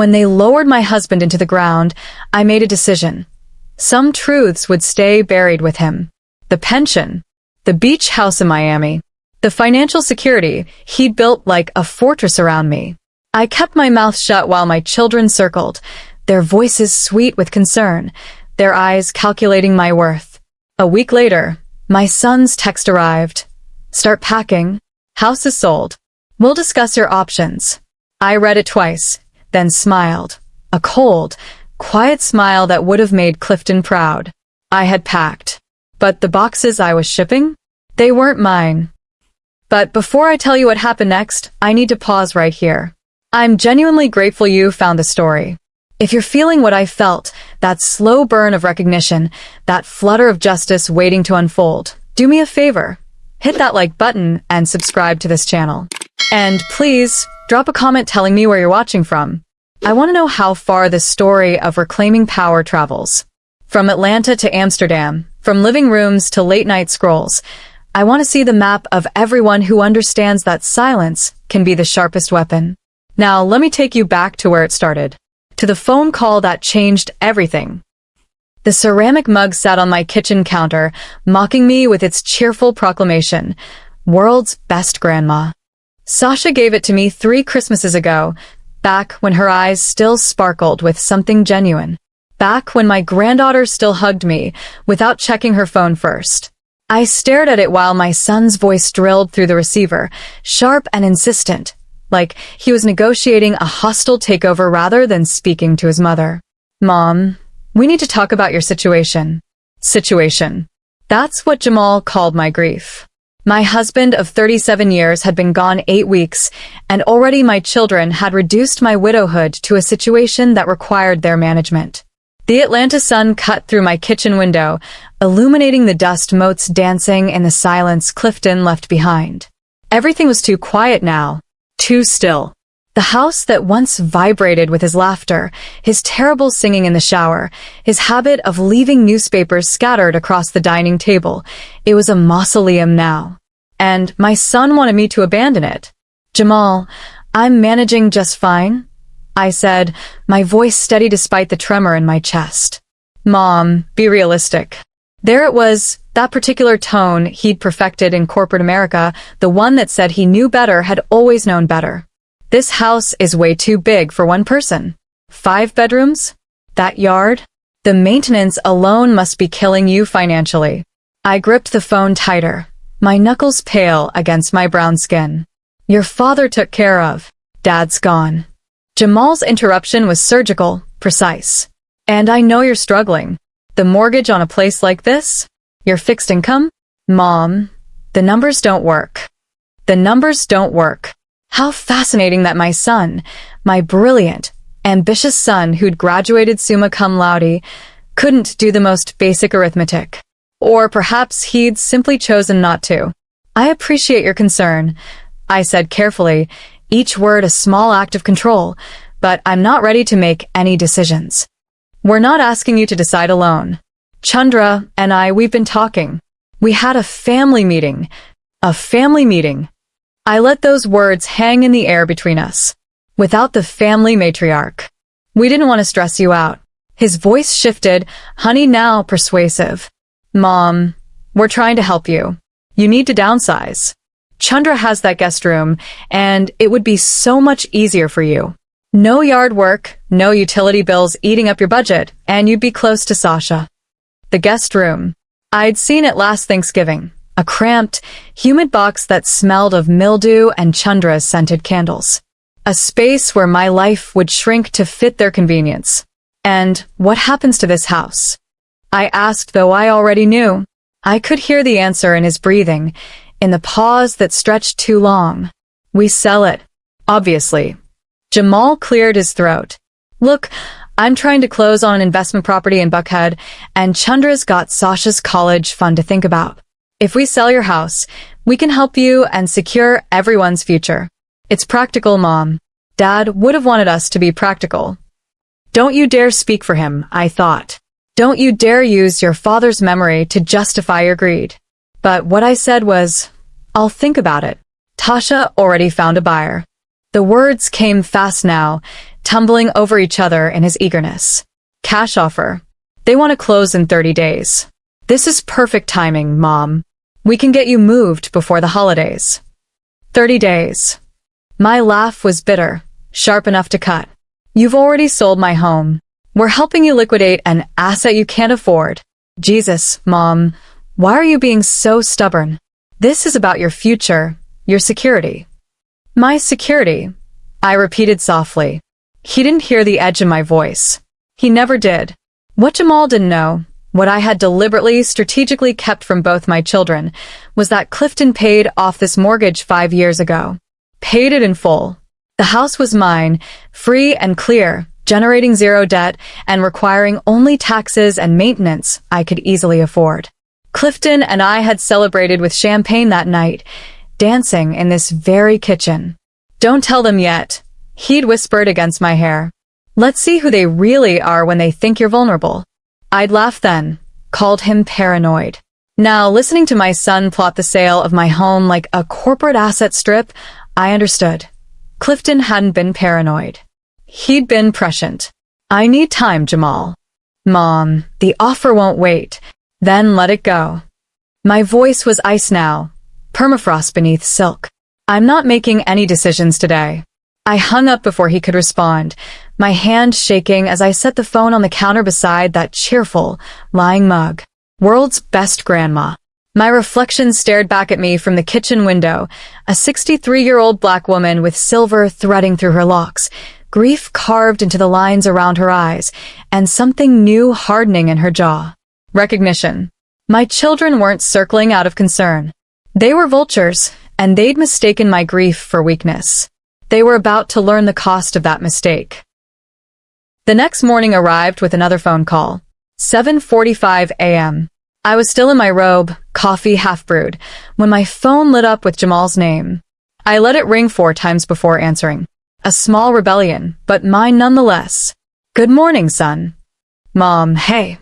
When they lowered my husband into the ground, I made a decision. Some truths would stay buried with him. The pension, the beach house in Miami, the financial security he'd built like a fortress around me. I kept my mouth shut while my children circled, their voices sweet with concern, their eyes calculating my worth. A week later, my son's text arrived. Start packing. House is sold. We'll discuss your options. I read it twice, then smiled. A cold, quiet smile that would have made Clifton proud. I had packed. But the boxes I was shipping? They weren't mine. But before I tell you what happened next, I need to pause right here. I'm genuinely grateful you found the story. If you're feeling what I felt, that slow burn of recognition, that flutter of justice waiting to unfold, do me a favor. Hit that like button and subscribe to this channel. And please, drop a comment telling me where you're watching from. I want to know how far this story of reclaiming power travels. From Atlanta to Amsterdam, from living rooms to late-night scrolls, I want to see the map of everyone who understands that silence can be the sharpest weapon. Now, let me take you back to where it started. To the phone call that changed everything. The ceramic mug sat on my kitchen counter, mocking me with its cheerful proclamation, "World's best grandma." Sasha gave it to me 3 Christmases ago, back when her eyes still sparkled with something genuine. Back when my granddaughter still hugged me, without checking her phone first. I stared at it while my son's voice drilled through the receiver, sharp and insistent, like he was negotiating a hostile takeover rather than speaking to his mother. "Mom, we need to talk about your situation." Situation. That's what Jamal called my grief. My husband of 37 years had been gone 8 weeks, and already my children had reduced my widowhood to a situation that required their management. The Atlanta sun cut through my kitchen window, illuminating the dust motes dancing in the silence Clifton left behind. Everything was too quiet now. Too still. The house that once vibrated with his laughter, his terrible singing in the shower, his habit of leaving newspapers scattered across the dining table, it was a mausoleum now. And my son wanted me to abandon it. "Jamal, I'm managing just fine," I said, my voice steady despite the tremor in my chest. "Mom, be realistic." There it was, that particular tone he'd perfected in corporate America, the one that said he knew better, had always known better. "This house is way too big for one person. 5 bedrooms? That yard? The maintenance alone must be killing you financially." I gripped the phone tighter, my knuckles pale against my brown skin. "Your father took care of. Dad's gone." Jamal's interruption was surgical, precise. "And I know you're struggling. The mortgage on a place like this? Your fixed income? Mom, the numbers don't work. The numbers don't work." How fascinating that my son, my brilliant, ambitious son who'd graduated summa cum laude, couldn't do the most basic arithmetic. Or perhaps he'd simply chosen not to. "I appreciate your concern," I said carefully, each word a small act of control, "but I'm not ready to make any decisions. We're not asking you to decide alone. Chandra and we've been talking. We had a family meeting. A family meeting." I let those words hang in the air between us. Without the family matriarch. "We didn't want to stress you out." His voice shifted, honey now persuasive. "Mom, we're trying to help you. You need to downsize. Chandra has that guest room, and it would be so much easier for you. No yard work, no utility bills eating up your budget, and you'd be close to Sasha." The guest room. I'd seen it last Thanksgiving. A cramped, humid box that smelled of mildew and Chandra's scented candles. A space where my life would shrink to fit their convenience. "And what happens to this house?" I asked, though I already knew. I could hear the answer in his breathing, in the pause that stretched too long. "We sell it. Obviously." Jamal cleared his throat. "Look, I'm trying to close on an investment property in Buckhead, and Chandra's got Sasha's college fund to think about. If we sell your house, we can help you and secure everyone's future. It's practical, Mom. Dad would have wanted us to be practical." "Don't you dare speak for him," I thought. "Don't you dare use your father's memory to justify your greed." But what I said was, "I'll think about it. Tasha already found a buyer." The words came fast now, tumbling over each other in his eagerness. Cash offer. They want to close in 30 days. This is perfect timing, Mom. We can get you moved before the holidays. 30 days. My laugh was bitter, sharp enough to cut. You've already sold my home. We're helping you liquidate an asset you can't afford. Jesus, Mom, why are you being so stubborn? This is about your future, your security. My security, I repeated softly. He didn't hear the edge in my voice. He never did. What Jamal didn't know, what I had deliberately, strategically kept from both my children, was that Clifton paid off this mortgage 5 years ago. Paid it in full. The house was mine, free and clear, generating zero debt and requiring only taxes and maintenance I could easily afford. Clifton and I had celebrated with champagne that night, dancing in this very kitchen. Don't tell them yet, he'd whispered against my hair. Let's see who they really are when they think you're vulnerable. I'd laughed then, called him paranoid. Now, listening to my son plot the sale of my home like a corporate asset strip, I understood. Clifton hadn't been paranoid. He'd been prescient. I need time, Jamal. Mom, the offer won't wait. Then let it go. My voice was ice now, permafrost beneath silk. I'm not making any decisions today. I hung up before he could respond, my hand shaking as I set the phone on the counter beside that cheerful, lying mug. World's best grandma. My reflection stared back at me from the kitchen window, a 63-year-old black woman with silver threading through her locks, grief carved into the lines around her eyes, and something new hardening in her jaw. Recognition. My children weren't circling out of concern. They were vultures, and they'd mistaken my grief for weakness. They were about to learn the cost of that mistake. The next morning arrived with another phone call. 7:45 a.m. I was still in my robe, coffee half brewed, when my phone lit up with Jamal's name. I let it ring 4 times before answering. A small rebellion, but mine nonetheless. Good morning, son. Mom, hey.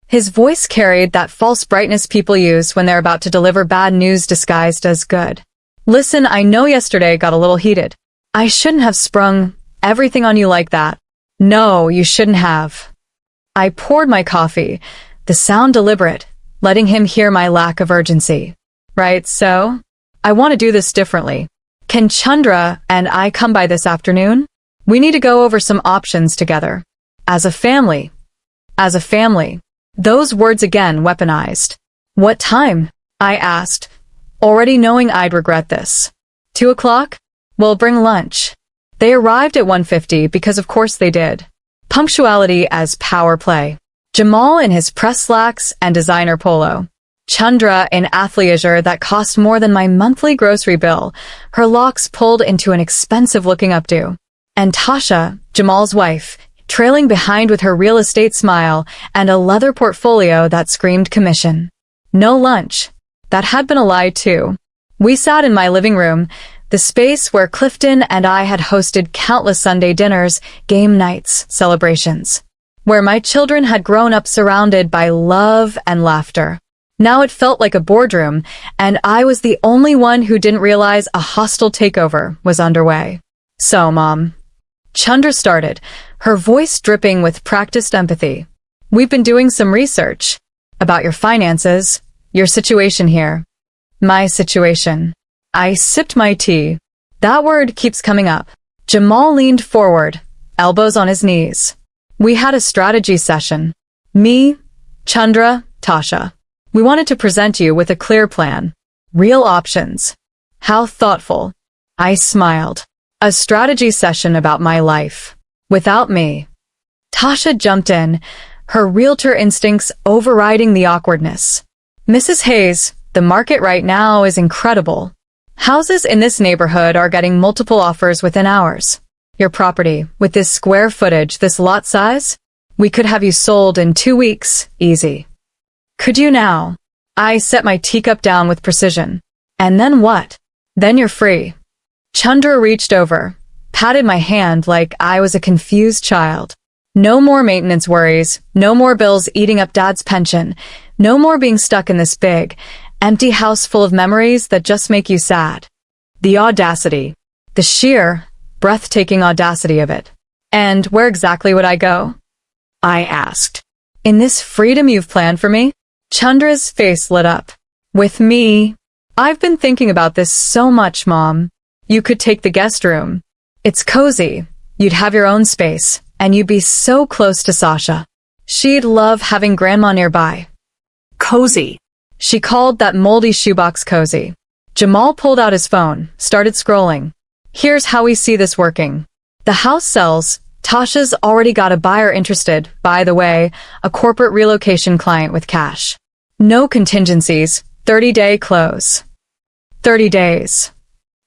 His voice carried that false brightness people use when they're about to deliver bad news disguised as good. Listen, I know yesterday got a little heated. I shouldn't have sprung everything on you like that. No, you shouldn't have. I poured my coffee, the sound deliberate, letting him hear my lack of urgency. Right, so? I want to do this differently. Can Chandra and I come by this afternoon? We need to go over some options together. As a family. As a family. Those words again weaponized. What time? I asked, already knowing I'd regret this. 2 o'clock? We'll bring lunch. They arrived at 1:50 because of course they did. Punctuality as power play. Jamal in his press slacks and designer polo. Chandra in athleisure that cost more than my monthly grocery bill, her locks pulled into an expensive-looking updo. And Tasha, Jamal's wife, trailing behind with her real estate smile and a leather portfolio that screamed commission. No lunch. That had been a lie, too. We sat in my living room, the space where Clifton and I had hosted countless Sunday dinners, game nights, celebrations. Where my children had grown up surrounded by love and laughter. Now it felt like a boardroom, and I was the only one who didn't realize a hostile takeover was underway. So, Mom. Chandra started, her voice dripping with practiced empathy. We've been doing some research about your finances, your situation here. My situation. I sipped my tea. That word keeps coming up. Jamal leaned forward, elbows on his knees. We had a strategy session. Me, Chandra, Tasha. We wanted to present you with a clear plan. Real options. How thoughtful. I smiled. A strategy session about my life. Without me. Tasha jumped in, her realtor instincts overriding the awkwardness. Mrs. Hayes, the market right now is incredible. Houses in this neighborhood are getting multiple offers within hours. Your property, with this square footage, this lot size, we could have you sold in 2 weeks, easy. Could you now? I set my teacup down with precision. And then what? Then you're free. Chandra reached over, patted my hand like I was a confused child. No more maintenance worries, no more bills eating up Dad's pension, no more being stuck in this big, empty house full of memories that just make you sad. The audacity. The sheer, breathtaking audacity of it. And where exactly would I go? I asked. In this freedom you've planned for me? Chandra's face lit up. With me? I've been thinking about this so much, Mom. You could take the guest room. It's cozy. You'd have your own space, and you'd be so close to Sasha. She'd love having Grandma nearby. Cozy. She called that moldy shoebox cozy. Jamal pulled out his phone, started scrolling. Here's how we see this working. The house sells. Tasha's already got a buyer interested, by the way, a corporate relocation client with cash. No contingencies, 30-day close. 30 days.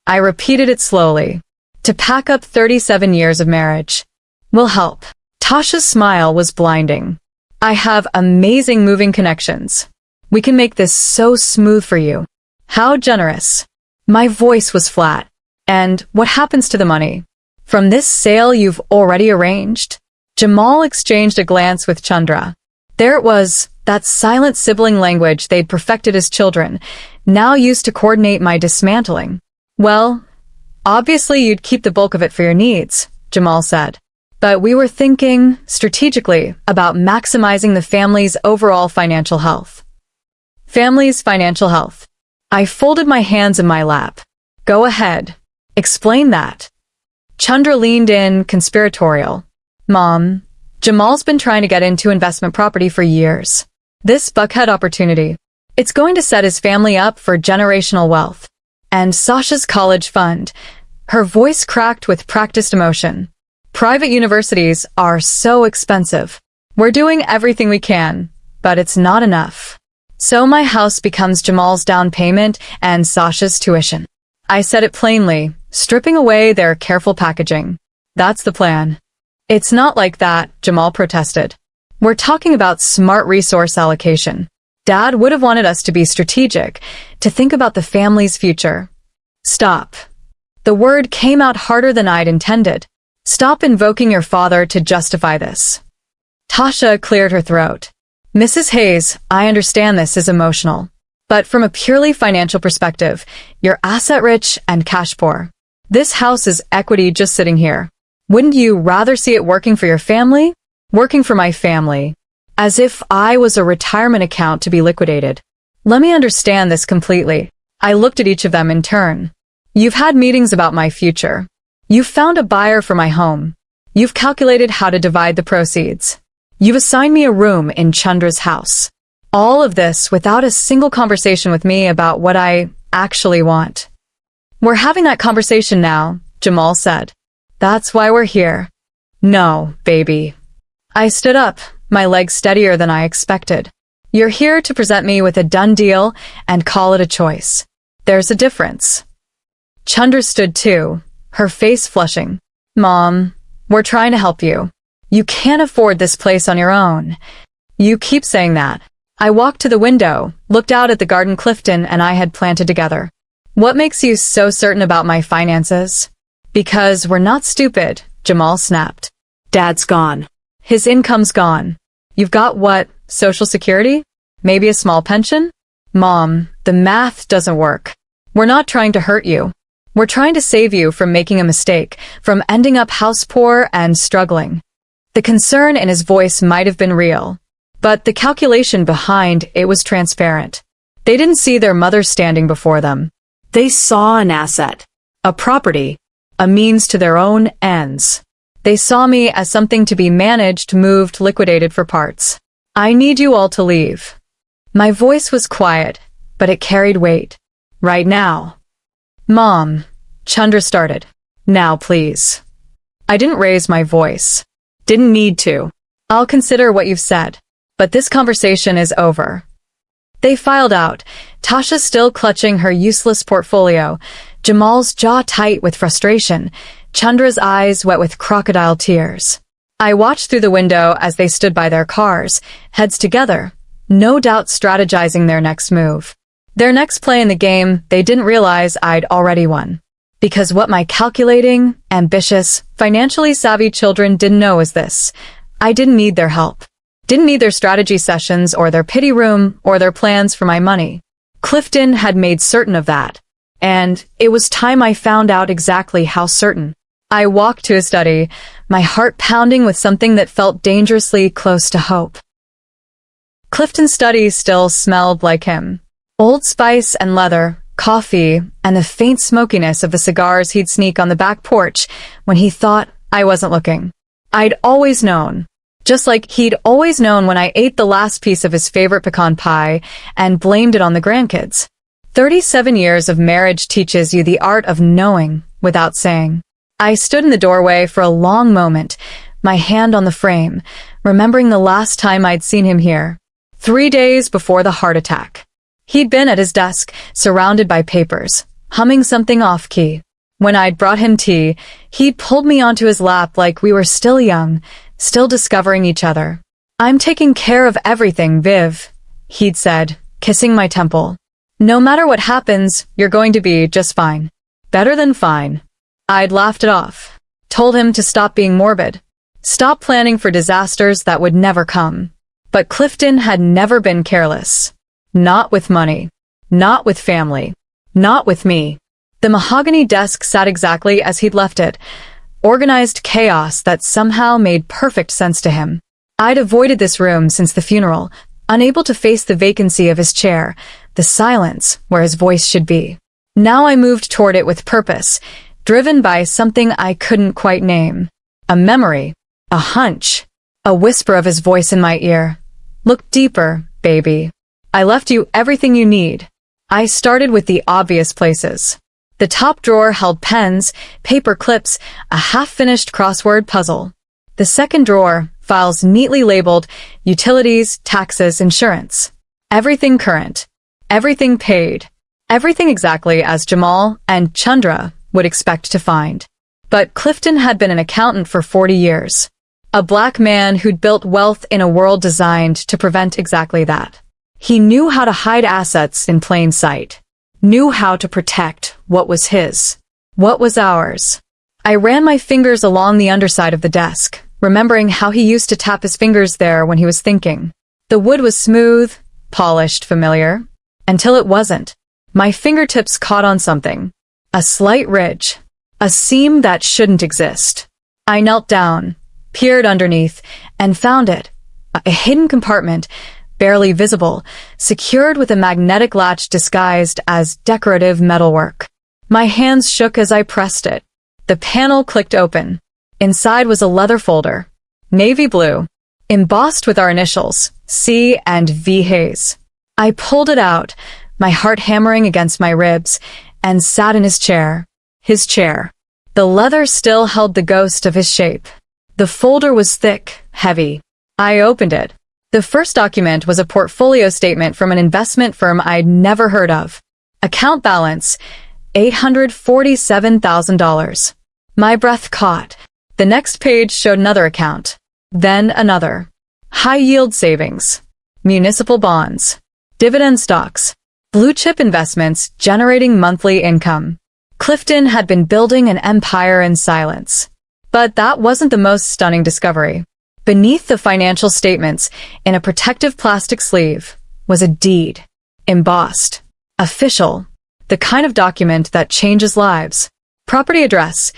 I repeated it slowly. To pack up 37 years of marriage. Will help. Tasha's smile was blinding. I have amazing moving connections. We can make this so smooth for you. How generous. My voice was flat. And what happens to the money? From this sale you've already arranged? Jamal exchanged a glance with Chandra. There it was, that silent sibling language they'd perfected as children, now used to coordinate my dismantling. Well, obviously you'd keep the bulk of it for your needs, Jamal said. But we were thinking, strategically, about maximizing the family's overall financial health. Family's financial health. I folded my hands in my lap. Go ahead. Explain that. Chandra leaned in, conspiratorial. Mom, Jamal's been trying to get into investment property for years. This buckhead opportunity. It's going to set his family up for generational wealth. And Sasha's college fund. Her voice cracked with practiced emotion. Private universities are so expensive. We're doing everything we can, but it's not enough. So my house becomes Jamal's down payment and Sasha's tuition. I said it plainly, stripping away their careful packaging. That's the plan. It's not like that, Jamal protested. We're talking about smart resource allocation. Dad would have wanted us to be strategic, to think about the family's future. Stop. The word came out harder than I'd intended. Stop invoking your father to justify this. Tasha cleared her throat. Mrs. Hayes, I understand this is emotional. But from a purely financial perspective, you're asset-rich and cash-poor. This house is equity just sitting here. Wouldn't you rather see it working for your family? Working for my family. As if I was a retirement account to be liquidated. Let me understand this completely. I looked at each of them in turn. You've had meetings about my future. You've found a buyer for my home. You've calculated how to divide the proceeds. You've assigned me a room in Chandra's house. All of this without a single conversation with me about what I actually want. We're having that conversation now, Jamal said. That's why we're here. No, baby. I stood up, my legs steadier than I expected. You're here to present me with a done deal and call it a choice. There's a difference. Chandra stood too, her face flushing. Mom, we're trying to help you. You can't afford this place on your own. You keep saying that. I walked to the window, looked out at the garden Clifton and I had planted together. What makes you so certain about my finances? Because we're not stupid, Jamal snapped. Dad's gone. His income's gone. You've got what, Social Security? Maybe a small pension? Mom, the math doesn't work. We're not trying to hurt you. We're trying to save you from making a mistake, from ending up house poor and struggling. The concern in his voice might have been real. But the calculation behind it was transparent. They didn't see their mother standing before them. They saw an asset, a property, a means to their own ends. They saw me as something to be managed, moved, liquidated for parts. I need you all to leave. My voice was quiet, but it carried weight. Right now. Mom, Chandra started. Now, please. I didn't raise my voice. Didn't need to. I'll consider what you've said. But this conversation is over. They filed out, Tasha still clutching her useless portfolio, Jamal's jaw tight with frustration, Chandra's eyes wet with crocodile tears. I watched through the window as they stood by their cars, heads together, no doubt strategizing their next move. Their next play in the game they didn't realize I'd already won. Because what my calculating, ambitious, financially savvy children didn't know is this. I didn't need their help. Didn't need their strategy sessions or their pity room or their plans for my money. Clifton had made certain of that. And it was time I found out exactly how certain. I walked to his study, my heart pounding with something that felt dangerously close to hope. Clifton's study still smelled like him. Old Spice and leather, coffee, and the faint smokiness of the cigars he'd sneak on the back porch when he thought I wasn't looking. I'd always known. Just like he'd always known when I ate the last piece of his favorite pecan pie and blamed it on the grandkids. 37 years of marriage teaches you the art of knowing without saying. I stood in the doorway for a long moment, my hand on the frame, remembering the last time I'd seen him here. 3 days before the heart attack. He'd been at his desk, surrounded by papers, humming something off-key. When I'd brought him tea, he'd pulled me onto his lap like we were still young, still discovering each other. "I'm taking care of everything, Viv," he'd said, kissing my temple. "No matter what happens, you're going to be just fine. Better than fine." I'd laughed it off, told him to stop being morbid, stop planning for disasters that would never come. But Clifton had never been careless. Not with money. Not with family. Not with me. The mahogany desk sat exactly as he'd left it, organized chaos that somehow made perfect sense to him. I'd avoided this room since the funeral, unable to face the vacancy of his chair, the silence where his voice should be. Now I moved toward it with purpose, driven by something I couldn't quite name. A memory. A hunch. A whisper of his voice in my ear. "Look deeper, baby. I left you everything you need." I started with the obvious places. The top drawer held pens, paper clips, a half-finished crossword puzzle. The second drawer, files neatly labeled utilities, taxes, insurance. Everything current. Everything paid. Everything exactly as Jamal and Chandra would expect to find. But Clifton had been an accountant for 40 years. A black man who'd built wealth in a world designed to prevent exactly that. He knew how to hide assets in plain sight. Knew how to protect what was his. What was ours. I ran my fingers along the underside of the desk, remembering how he used to tap his fingers there when he was thinking. The wood was smooth, polished, familiar. Until it wasn't. My fingertips caught on something. A slight ridge. A seam that shouldn't exist. I knelt down, peered underneath, and found it. A hidden compartment, barely visible, secured with a magnetic latch disguised as decorative metalwork. My hands shook as I pressed it. The panel clicked open. Inside was a leather folder. Navy blue. Embossed with our initials, C and V Hayes. I pulled it out, my heart hammering against my ribs, and sat in his chair. His chair. The leather still held the ghost of his shape. The folder was thick, heavy. I opened it. The first document was a portfolio statement from an investment firm I'd never heard of. Account balance, $847,000. My breath caught. The next page showed another account. Then another. High-yield savings. Municipal bonds. Dividend stocks. Blue-chip investments generating monthly income. Clifton had been building an empire in silence. But that wasn't the most stunning discovery. Beneath the financial statements, in a protective plastic sleeve, was a deed. Embossed. Official. The kind of document that changes lives. Property address,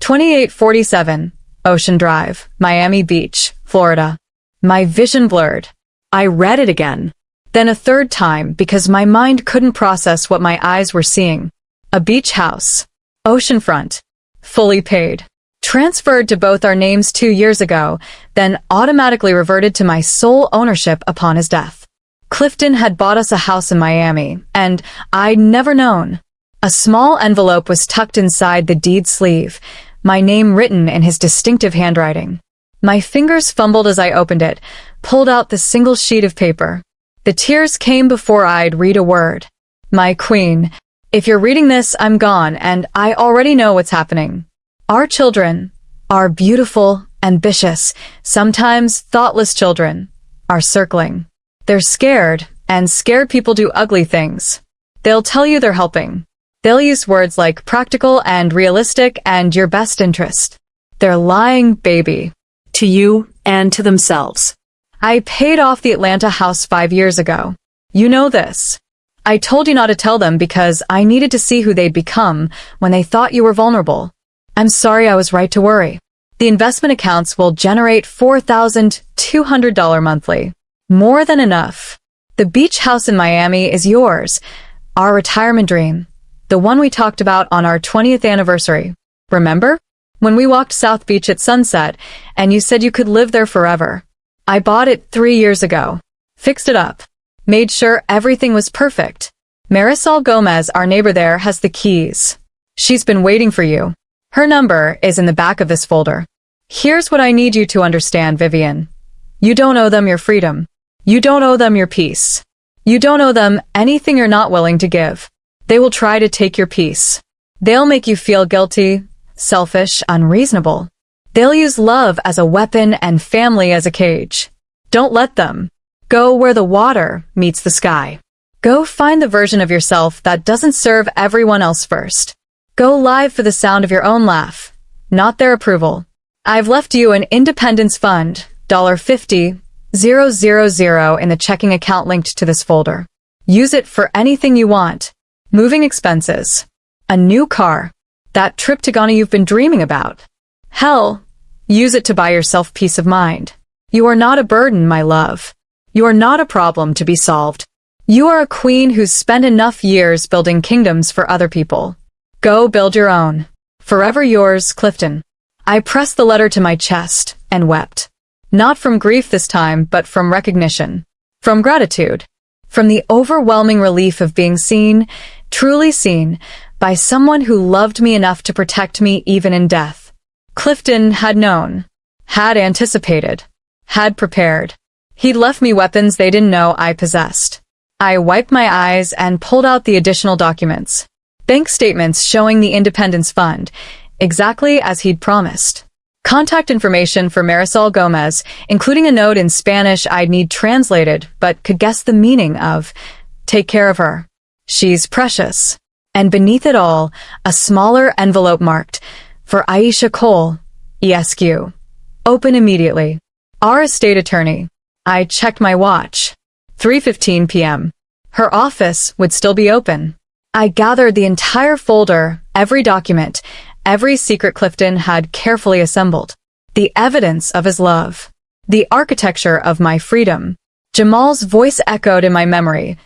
2847, Ocean Drive, Miami Beach, Florida. My vision blurred. I read it again. Then a third time because my mind couldn't process what my eyes were seeing. A beach house. Oceanfront. Fully paid. Transferred to both our names 2 years ago, then automatically reverted to my sole ownership upon his death. Clifton had bought us a house in Miami, and I'd never known. A small envelope was tucked inside the deed sleeve, my name written in his distinctive handwriting. My fingers fumbled as I opened it, pulled out the single sheet of paper. The tears came before I'd read a word. My queen, if you're reading this, I'm gone, and I already know what's happening. Our children, our beautiful, ambitious, sometimes thoughtless children, are circling. They're scared, and scared people do ugly things. They'll tell you they're helping. They'll use words like practical and realistic and your best interest. They're lying, baby. To you and to themselves. I paid off the Atlanta house 5 years ago. You know this. I told you not to tell them because I needed to see who they'd become when they thought you were vulnerable. I'm sorry I was right to worry. The investment accounts will generate $4,200 monthly. More than enough. The beach house in Miami is yours. Our retirement dream. The one we talked about on our 20th anniversary. Remember? When we walked South Beach at sunset, and you said you could live there forever. I bought it 3 years ago. Fixed it up. Made sure everything was perfect. Marisol Gomez, our neighbor there, has the keys. She's been waiting for you. Her number is in the back of this folder. Here's what I need you to understand, Vivian. You don't owe them your freedom. You don't owe them your peace. You don't owe them anything you're not willing to give. They will try to take your peace. They'll make you feel guilty, selfish, unreasonable. They'll use love as a weapon and family as a cage. Don't let them. Go where the water meets the sky. Go find the version of yourself that doesn't serve everyone else first. Go live for the sound of your own laugh, not their approval. I've left you an independence fund, $50,000 in the checking account linked to this folder. Use it for anything you want. Moving expenses. A new car. That trip to Ghana you've been dreaming about. Hell, use it to buy yourself peace of mind. You are not a burden, my love. You are not a problem to be solved. You are a queen who's spent enough years building kingdoms for other people. Go build your own. Forever yours, Clifton. I pressed the letter to my chest and wept. Not from grief this time, but from recognition. From gratitude. From the overwhelming relief of being seen, truly seen, by someone who loved me enough to protect me even in death. Clifton had known. Had anticipated. Had prepared. He'd left me weapons they didn't know I possessed. I wiped my eyes and pulled out the additional documents. Bank statements showing the Independence Fund, exactly as he'd promised. Contact information for Marisol Gomez, including a note in Spanish I'd need translated, but could guess the meaning of, take care of her. She's precious. And beneath it all, a smaller envelope marked, for Aisha Cole, ESQ. Open immediately. Our estate attorney. I checked my watch. 3:15 p.m. Her office would still be open. I gathered the entire folder, every document, every secret Clifton had carefully assembled. The evidence of his love. The architecture of my freedom. Jamal's voice echoed in my memory.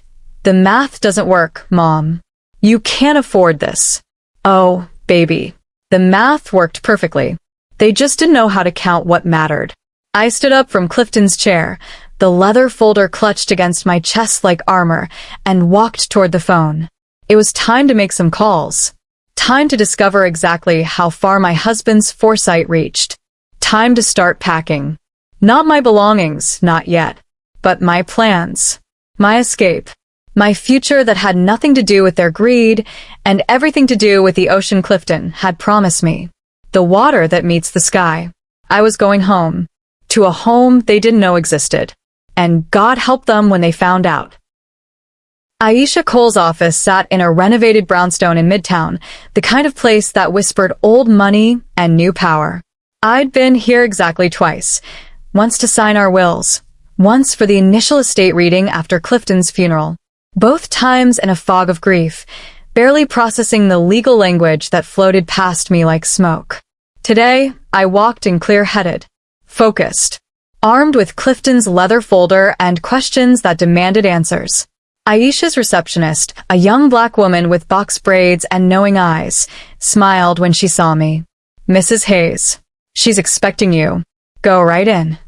The math doesn't work, Mom. You can't afford this. Oh, baby. The math worked perfectly. They just didn't know how to count what mattered. I stood up from Clifton's chair, the leather folder clutched against my chest like armor, and walked toward the phone. It was time to make some calls. Time to discover exactly how far my husband's foresight reached. Time to start packing. Not my belongings, not yet. But my plans. My escape. My future that had nothing to do with their greed, and everything to do with the ocean Clifton had promised me. The water that meets the sky. I was going home. To a home they didn't know existed. And God help them when they found out. Aisha Cole's office sat in a renovated brownstone in Midtown, the kind of place that whispered old money and new power. I'd been here exactly twice. Once to sign our wills. Once for the initial estate reading after Clifton's funeral. Both times in a fog of grief, barely processing the legal language that floated past me like smoke. Today, I walked in clear-headed, focused, armed with Clifton's leather folder and questions that demanded answers. Aisha's receptionist, a young black woman with box braids and knowing eyes, smiled when she saw me. Mrs. Hayes. She's expecting you. Go right in.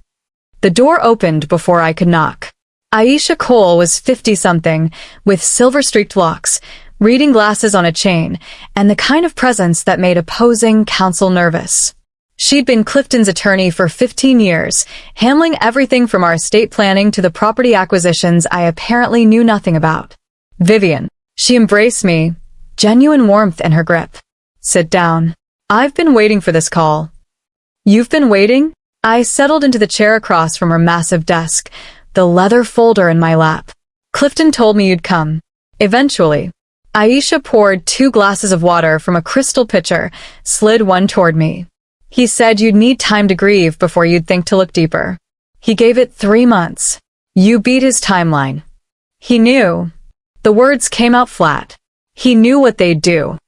The door opened before I could knock. Aisha Cole was 50-something, with silver-streaked locks, reading glasses on a chain, and the kind of presence that made opposing counsel nervous. She'd been Clifton's attorney for 15 years, handling everything from our estate planning to the property acquisitions I apparently knew nothing about. Vivian. She embraced me, genuine warmth in her grip. Sit down. I've been waiting for this call. You've been waiting? I settled into the chair across from her massive desk, the leather folder in my lap. Clifton told me you'd come. Eventually. Aisha poured 2 glasses of water from a crystal pitcher, slid one toward me. He said you'd need time to grieve before you'd think to look deeper. He gave it 3 months. You beat his timeline. He knew. The words came out flat. He knew what they'd do.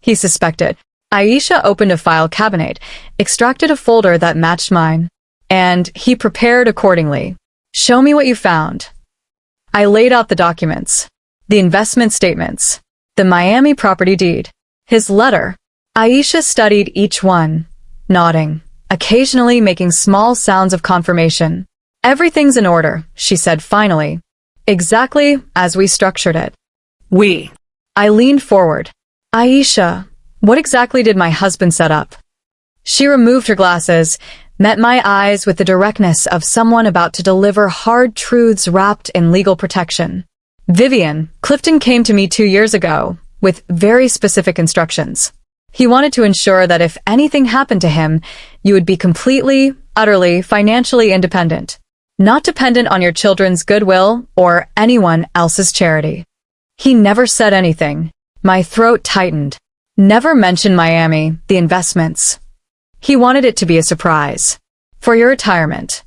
He suspected. Aisha opened a file cabinet, extracted a folder that matched mine, and he prepared accordingly. Show me what you found. I laid out the documents, the investment statements, the Miami property deed, his letter. Aisha studied each one, nodding, occasionally making small sounds of confirmation. Everything's in order, she said finally. Exactly as we structured it. I leaned forward. Aisha, what exactly did my husband set up? She removed her glasses, met my eyes with the directness of someone about to deliver hard truths wrapped in legal protection. Vivian, Clifton came to me 2 years ago with very specific instructions. He wanted to ensure that if anything happened to him, you would be completely, utterly, financially independent, not dependent on your children's goodwill or anyone else's charity. He never said anything. My throat tightened. Never mentioned Miami, the investments. He wanted it to be a surprise. For your retirement.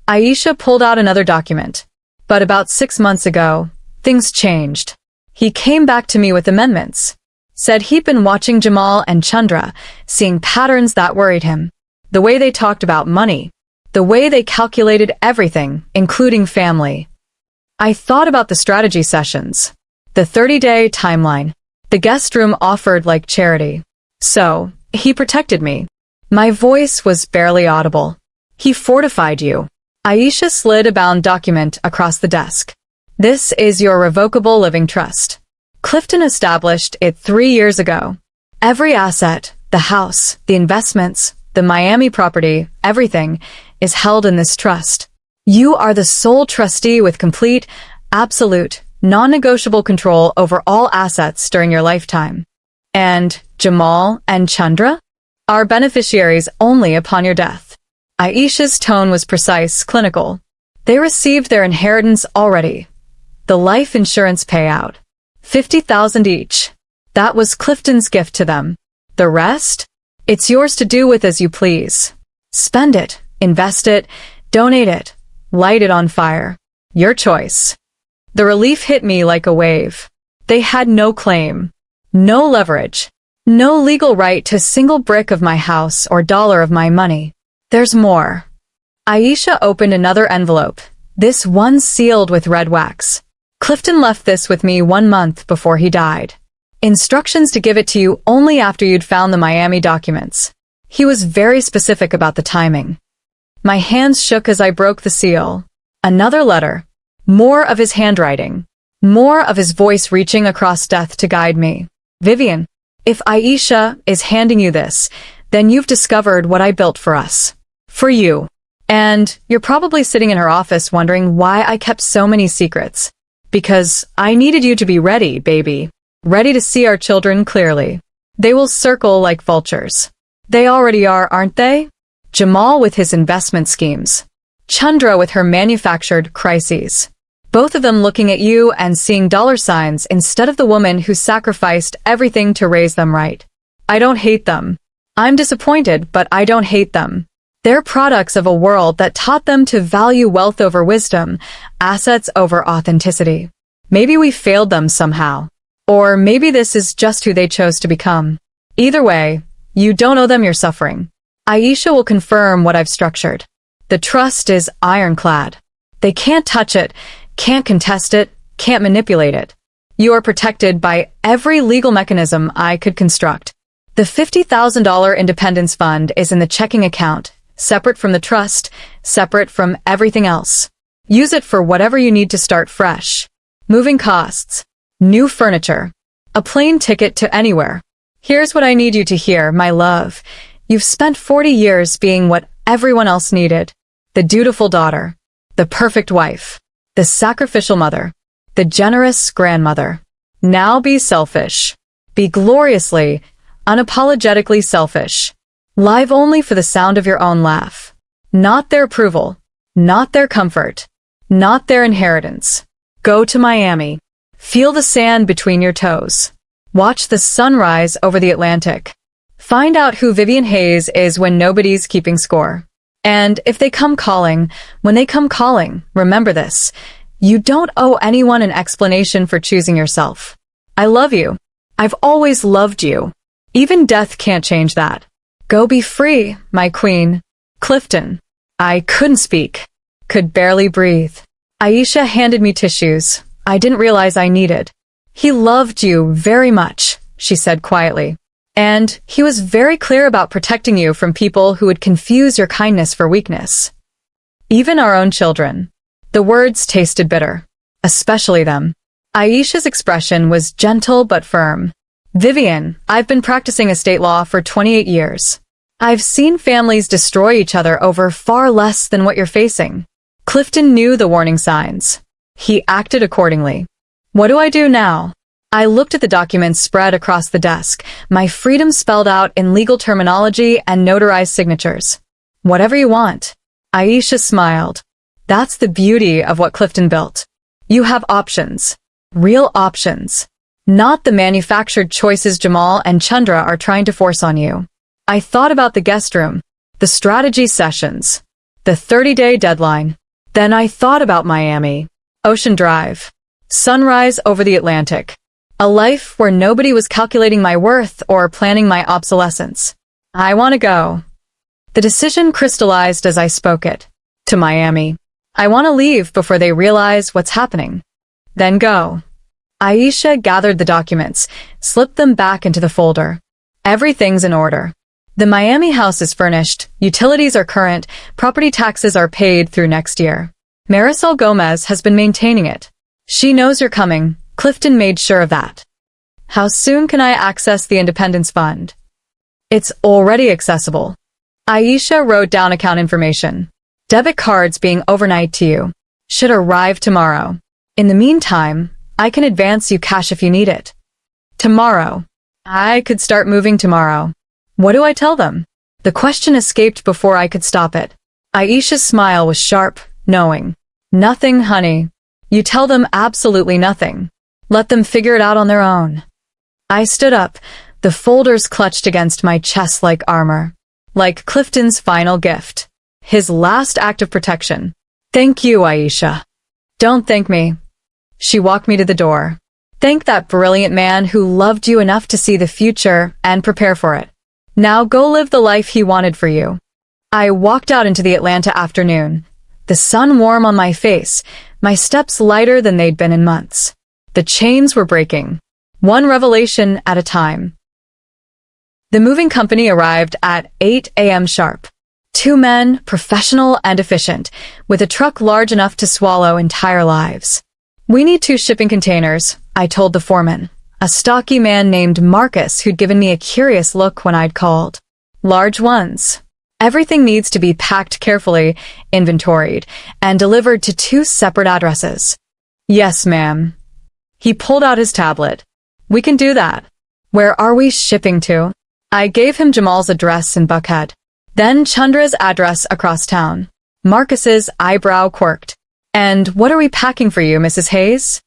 Aisha pulled out another document. But about 6 months ago, things changed. He came back to me with amendments. Said he'd been watching Jamal and Chandra, seeing patterns that worried him. The way they talked about money. The way they calculated everything, including family. I thought about the strategy sessions. The 30-day timeline. The guest room offered like charity. So, he protected me. My voice was barely audible. He fortified you. Aisha slid a bound document across the desk. This is your revocable living trust. Clifton established it 3 years ago. Every asset, the house, the investments, the Miami property, everything, is held in this trust. You are the sole trustee with complete, absolute, non-negotiable control over all assets during your lifetime. And Jamal and Chandra are beneficiaries only upon your death. Aisha's tone was precise, clinical. They received their inheritance already. The life insurance payout. $50,000 each. That was Clifton's gift to them. The rest? It's yours to do with as you please. Spend it, invest it, donate it, light it on fire. Your choice. The relief hit me like a wave. They had no claim, no leverage, no legal right to a single brick of my house or dollar of my money. There's more. Aisha opened another envelope, this one sealed with red wax. Clifton left this with me 1 month before he died. Instructions to give it to you only after you'd found the Miami documents. He was very specific about the timing. My hands shook as I broke the seal. Another letter. More of his handwriting. More of his voice reaching across death to guide me. Vivian, if Aisha is handing you this, then you've discovered what I built for us. For you. And you're probably sitting in her office wondering why I kept so many secrets. Because I needed you to be ready, baby. Ready to see our children clearly. They will circle like vultures. They already are, aren't they? Jamal with his investment schemes. Chandra with her manufactured crises. Both of them looking at you and seeing dollar signs instead of the woman who sacrificed everything to raise them right. I don't hate them. I'm disappointed, but I don't hate them. They're products of a world that taught them to value wealth over wisdom, assets over authenticity. Maybe we failed them somehow. Or maybe this is just who they chose to become. Either way, you don't owe them your suffering. Aisha will confirm what I've structured. The trust is ironclad. They can't touch it, can't contest it, can't manipulate it. You are protected by every legal mechanism I could construct. The $50,000 Independence Fund is in the checking account, separate from the trust, separate from everything else. Use it for whatever you need to start fresh. Moving costs. New furniture. A plane ticket to anywhere. Here's what I need you to hear, my love. You've spent 40 years being what everyone else needed. The dutiful daughter. The perfect wife. The sacrificial mother. The generous grandmother. Now be selfish. Be gloriously, unapologetically selfish. Live only for the sound of your own laugh. Not their approval. Not their comfort. Not their inheritance. Go to Miami. Feel the sand between your toes. Watch the sunrise over the Atlantic. Find out who Vivian Hayes is when nobody's keeping score. And if they come calling, when they come calling, remember this. You don't owe anyone an explanation for choosing yourself. I love you. I've always loved you. Even death can't change that. Go be free, my queen. Clifton. I couldn't speak. Could barely breathe. Aisha handed me tissues I didn't realize I needed. He loved you very much, she said quietly. And he was very clear about protecting you from people who would confuse your kindness for weakness. Even our own children. The words tasted bitter. Especially them. Aisha's expression was gentle but firm. Vivian, I've been practicing estate law for 28 years. I've seen families destroy each other over far less than what you're facing. Clifton knew the warning signs. He acted accordingly. What do I do now? I looked at the documents spread across the desk, my freedom spelled out in legal terminology and notarized signatures. Whatever you want. Aisha smiled. That's the beauty of what Clifton built. You have options. Real options. Not the manufactured choices Jamal and Chandra are trying to force on you. I thought about the guest room, the strategy sessions, the 30-day deadline. Then I thought about Miami, Ocean Drive, sunrise over the Atlantic, a life where nobody was calculating my worth or planning my obsolescence. I want to go. The decision crystallized as I spoke it. To Miami. I want to leave before they realize what's happening. Then go. Aisha gathered the documents, slipped them back into the folder. Everything's in order. The Miami house is furnished, utilities are current, property taxes are paid through next year. Marisol Gomez has been maintaining it. She knows you're coming. Clifton made sure of that. How soon can I access the Independence Fund? It's already accessible. Aisha wrote down account information. Debit cards being overnight to you. Should arrive tomorrow. In the meantime, I can advance you cash if you need it. Tomorrow. I could start moving tomorrow. What do I tell them? The question escaped before I could stop it. Aisha's smile was sharp, knowing. Nothing, honey. You tell them absolutely nothing. Let them figure it out on their own. I stood up, the folders clutched against my chest like armor. Like Clifton's final gift. His last act of protection. Thank you, Aisha. Don't thank me. She walked me to the door. Thank that brilliant man who loved you enough to see the future and prepare for it. Now go live the life he wanted for you. I walked out into the Atlanta afternoon. The sun warm on my face, my steps lighter than they'd been in months. The chains were breaking. One revelation at a time. The moving company arrived at 8 a.m. sharp. 2 men, professional and efficient, with a truck large enough to swallow entire lives. We need 2 shipping containers, I told the foreman. A stocky man named Marcus who'd given me a curious look when I'd called. Large ones. Everything needs to be packed carefully, inventoried, and delivered to 2 separate addresses. Yes, ma'am. He pulled out his tablet. We can do that. Where are we shipping to? I gave him Jamal's address in Buckhead. Then Chandra's address across town. Marcus's eyebrow quirked. And what are we packing for you, Mrs. Hayes?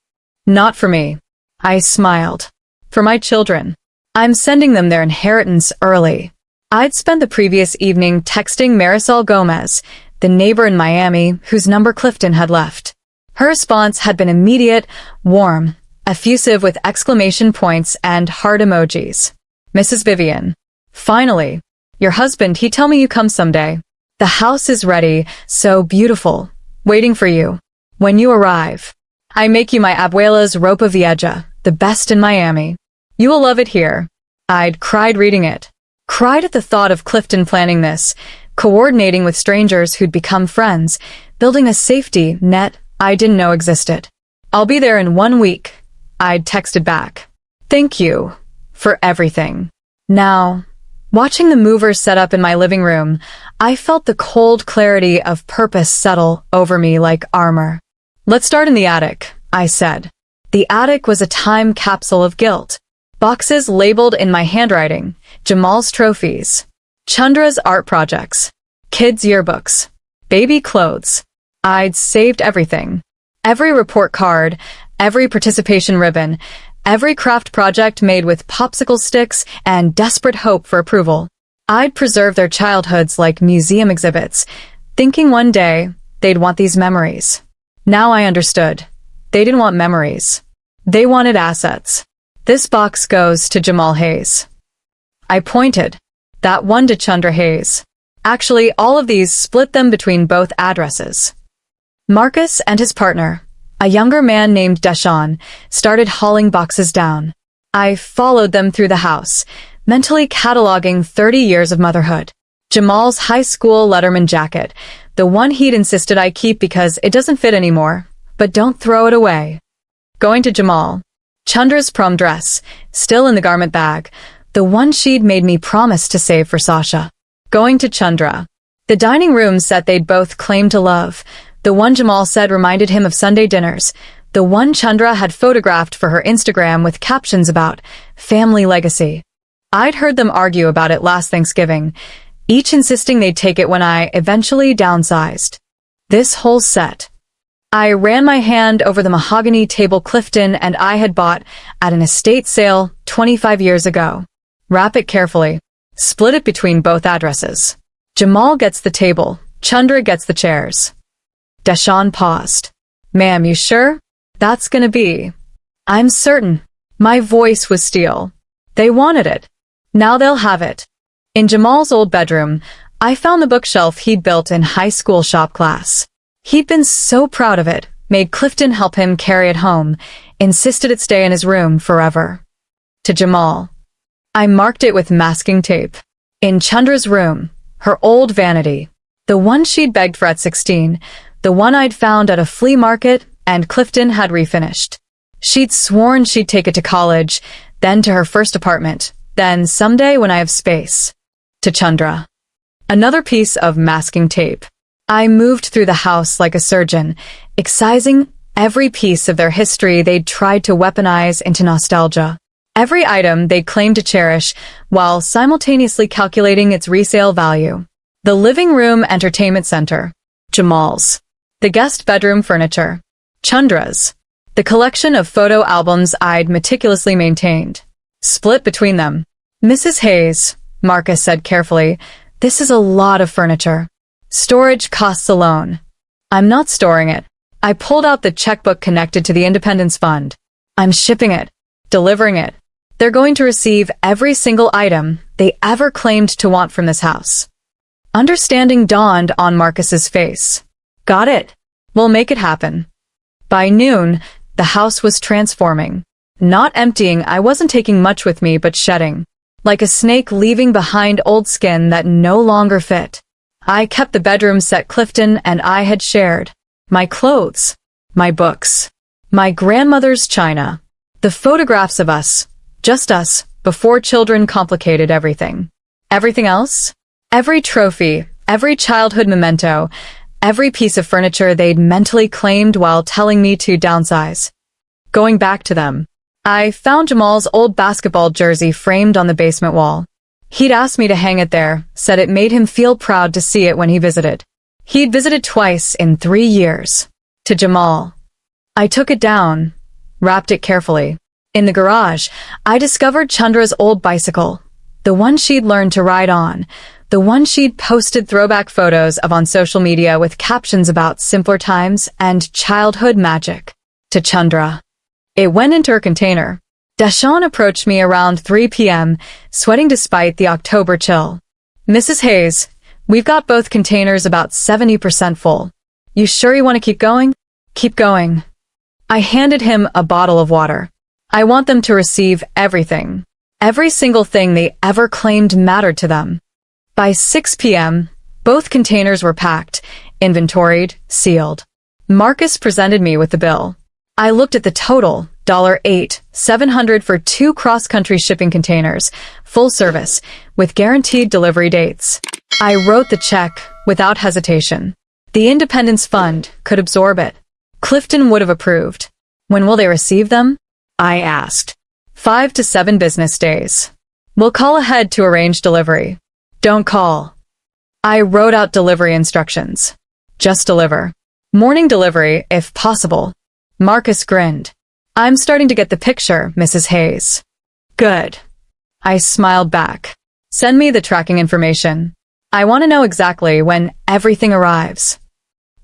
Not for me. I smiled. For my children. I'm sending them their inheritance early. I'd spent the previous evening texting Marisol Gomez, the neighbor in Miami whose number Clifton had left. Her response had been immediate, warm, effusive with exclamation points and heart emojis. Mrs. Vivian. Finally. Your husband, he tell me you come someday. The house is ready, so beautiful, waiting for you. When you arrive. I make you my abuela's ropa vieja, the best in Miami. You will love it here. I'd cried reading it. Cried at the thought of Clifton planning this, coordinating with strangers who'd become friends, building a safety net I didn't know existed. I'll be there in 1 week. I'd texted back. Thank you for everything. Now, watching the movers set up in my living room, I felt the cold clarity of purpose settle over me like armor. Let's start in the attic, I said. The attic was a time capsule of guilt. Boxes labeled in my handwriting, Jamal's trophies, Chandra's art projects, kids' yearbooks, baby clothes. I'd saved everything. Every report card, every participation ribbon, every craft project made with popsicle sticks and desperate hope for approval. I'd preserve their childhoods like museum exhibits, thinking one day they'd want these memories. Now I understood. They didn't want memories. They wanted assets. This box goes to Jamal Hayes. I pointed. That one to Chandra Hayes. Actually, all of these split them between both addresses. Marcus and his partner, a younger man named Deshawn, started hauling boxes down. I followed them through the house, mentally cataloging 30 years of motherhood. Jamal's high school Letterman jacket, the one he'd insisted I keep because it doesn't fit anymore, but don't throw it away. Going to Jamal. Chandra's prom dress, still in the garment bag, the one she'd made me promise to save for Sasha. Going to Chandra. The dining room set they'd both claimed to love, the one Jamal said reminded him of Sunday dinners, the one Chandra had photographed for her Instagram with captions about family legacy. I'd heard them argue about it last Thanksgiving, each insisting they'd take it when I eventually downsized. This whole set. I ran my hand over the mahogany table Clifton and I had bought at an estate sale 25 years ago. Wrap it carefully. Split it between both addresses. Jamal gets the table. Chandra gets the chairs. Deshawn paused. Ma'am, you sure? That's gonna be. I'm certain. My voice was steel. They wanted it. Now they'll have it. In Jamal's old bedroom, I found the bookshelf he'd built in high school shop class. He'd been so proud of it, made Clifton help him carry it home, insisted it stay in his room forever. To Jamal. I marked it with masking tape. In Chandra's room, her old vanity. The one she'd begged for at 16, the one I'd found at a flea market and Clifton had refinished. She'd sworn she'd take it to college, then to her first apartment, then someday when I have space. To Chandra. Another piece of masking tape. I moved through the house like a surgeon, excising every piece of their history they'd tried to weaponize into nostalgia. Every item they claimed to cherish, while simultaneously calculating its resale value. The living room entertainment center. Jamal's. The guest bedroom furniture. Chandra's. The collection of photo albums I'd meticulously maintained. Split between them. Mrs. Hayes, Marcus said carefully, this is a lot of furniture. Storage costs alone. I'm not storing it. I pulled out the checkbook connected to the Independence Fund. I'm shipping it. Delivering it. They're going to receive every single item they ever claimed to want from this house. Understanding dawned on Marcus's face. Got it. We'll make it happen. By noon, the house was transforming. Not emptying, I wasn't taking much with me but shedding. Like a snake leaving behind old skin that no longer fit. I kept the bedroom set Clifton and I had shared. My clothes. My books. My grandmother's china. The photographs of us. Just us, before children complicated everything. Everything else? Every trophy, every childhood memento, every piece of furniture they'd mentally claimed while telling me to downsize. Going back to them. I found Jamal's old basketball jersey framed on the basement wall. He'd asked me to hang it there, said it made him feel proud to see it when he visited. He'd visited twice in 3 years. To Jamal. I took it down, wrapped it carefully. In the garage, I discovered Chandra's old bicycle, the one she'd learned to ride on, the one she'd posted throwback photos of on social media with captions about simpler times and childhood magic. To Chandra. It went into her container. Deshawn approached me around 3 p.m., sweating despite the October chill. Mrs. Hayes, we've got both containers about 70% full. You sure you want to keep going? Keep going. I handed him a bottle of water. I want them to receive everything. Every single thing they ever claimed mattered to them. By 6 p.m., both containers were packed, inventoried, sealed. Marcus presented me with the bill. I looked at the total, $8,700 for 2 cross-country shipping containers, full service, with guaranteed delivery dates. I wrote the check without hesitation. The Independence Fund could absorb it. Clifton would have approved. When will they receive them? I asked. 5 to 7 business days. We'll call ahead to arrange delivery. Don't call. I wrote out delivery instructions. Just deliver. Morning delivery, if possible. Marcus grinned. I'm starting to get the picture, Mrs. Hayes. Good. I smiled back. Send me the tracking information. I want to know exactly when everything arrives.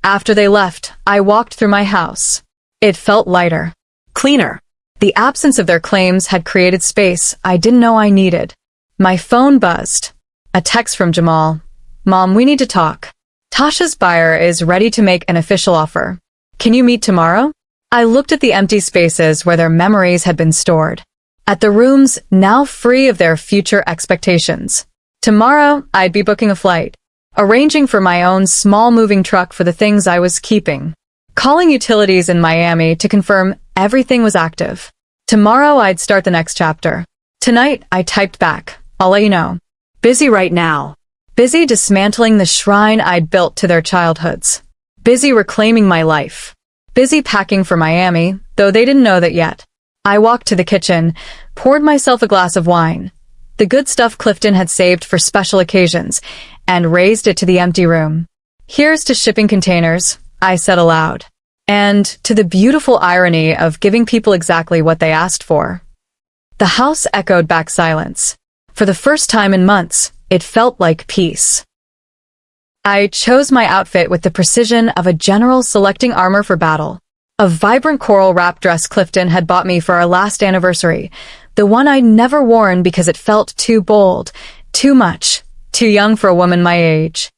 After they left, I walked through my house. It felt lighter. Cleaner. The absence of their claims had created space I didn't know I needed. My phone buzzed. A text from Jamal. Mom, we need to talk. Tasha's buyer is ready to make an official offer. Can you meet tomorrow? I looked at the empty spaces where their memories had been stored. At the rooms now free of their future expectations. Tomorrow, I'd be booking a flight. Arranging for my own small moving truck for the things I was keeping. Calling utilities in Miami to confirm everything was active. Tomorrow, I'd start the next chapter. Tonight, I typed back. I'll let you know. Busy right now. Busy dismantling the shrine I'd built to their childhoods. Busy reclaiming my life. Busy packing for Miami, though they didn't know that yet. I walked to the kitchen, poured myself a glass of wine. The good stuff Clifton had saved for special occasions, and raised it to the empty room. Here's to shipping containers, I said aloud. And to the beautiful irony of giving people exactly what they asked for. The house echoed back silence. For the first time in months, it felt like peace. I chose my outfit with the precision of a general selecting armor for battle. A vibrant coral wrap dress Clifton had bought me for our last anniversary, the one I'd never worn because it felt too bold, too much, too young for a woman my age.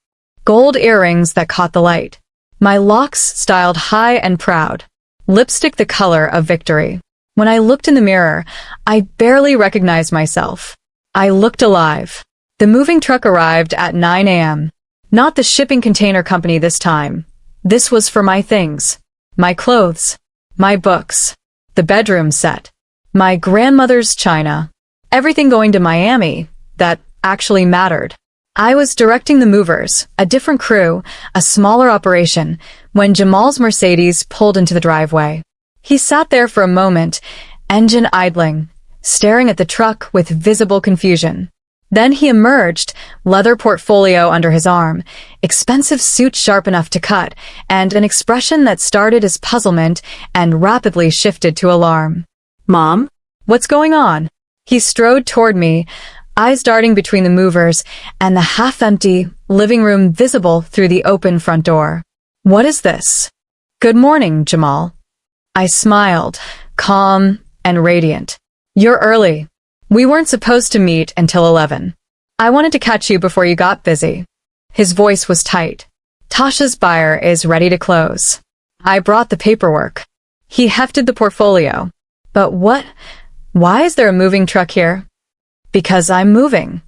Gold earrings that caught the light. My locks styled high and proud. Lipstick the color of victory. When I looked in the mirror, I barely recognized myself. I looked alive. The moving truck arrived at 9 a.m. Not the shipping container company this time. This was for my things. My clothes. My books. The bedroom set. My grandmother's china. Everything going to Miami that actually mattered. I was directing the movers, a different crew, a smaller operation, when Jamal's Mercedes pulled into the driveway. He sat there for a moment, engine idling, staring at the truck with visible confusion. Then he emerged, leather portfolio under his arm, expensive suit sharp enough to cut, and an expression that started as puzzlement and rapidly shifted to alarm. Mom? What's going on? He strode toward me, eyes darting between the movers and the half-empty living room visible through the open front door. What is this? Good morning, Jamal. I smiled, calm and radiant. You're early. We weren't supposed to meet until 11. I wanted to catch you before you got busy. His voice was tight. Tasha's buyer is ready to close. I brought the paperwork. He hefted the portfolio. But what? Why is there a moving truck here? Because I'm moving.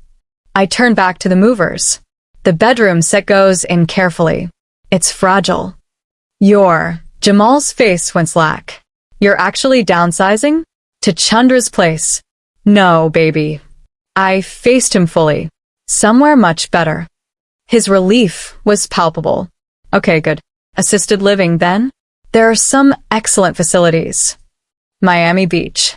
I turned back to the movers. The bedroom set goes in carefully. It's fragile. Jamal's face went slack. You're actually downsizing? To Chandra's place. No, baby. I faced him fully. Somewhere much better. His relief was palpable. Okay, good. Assisted living, then? There are some excellent facilities. Miami Beach.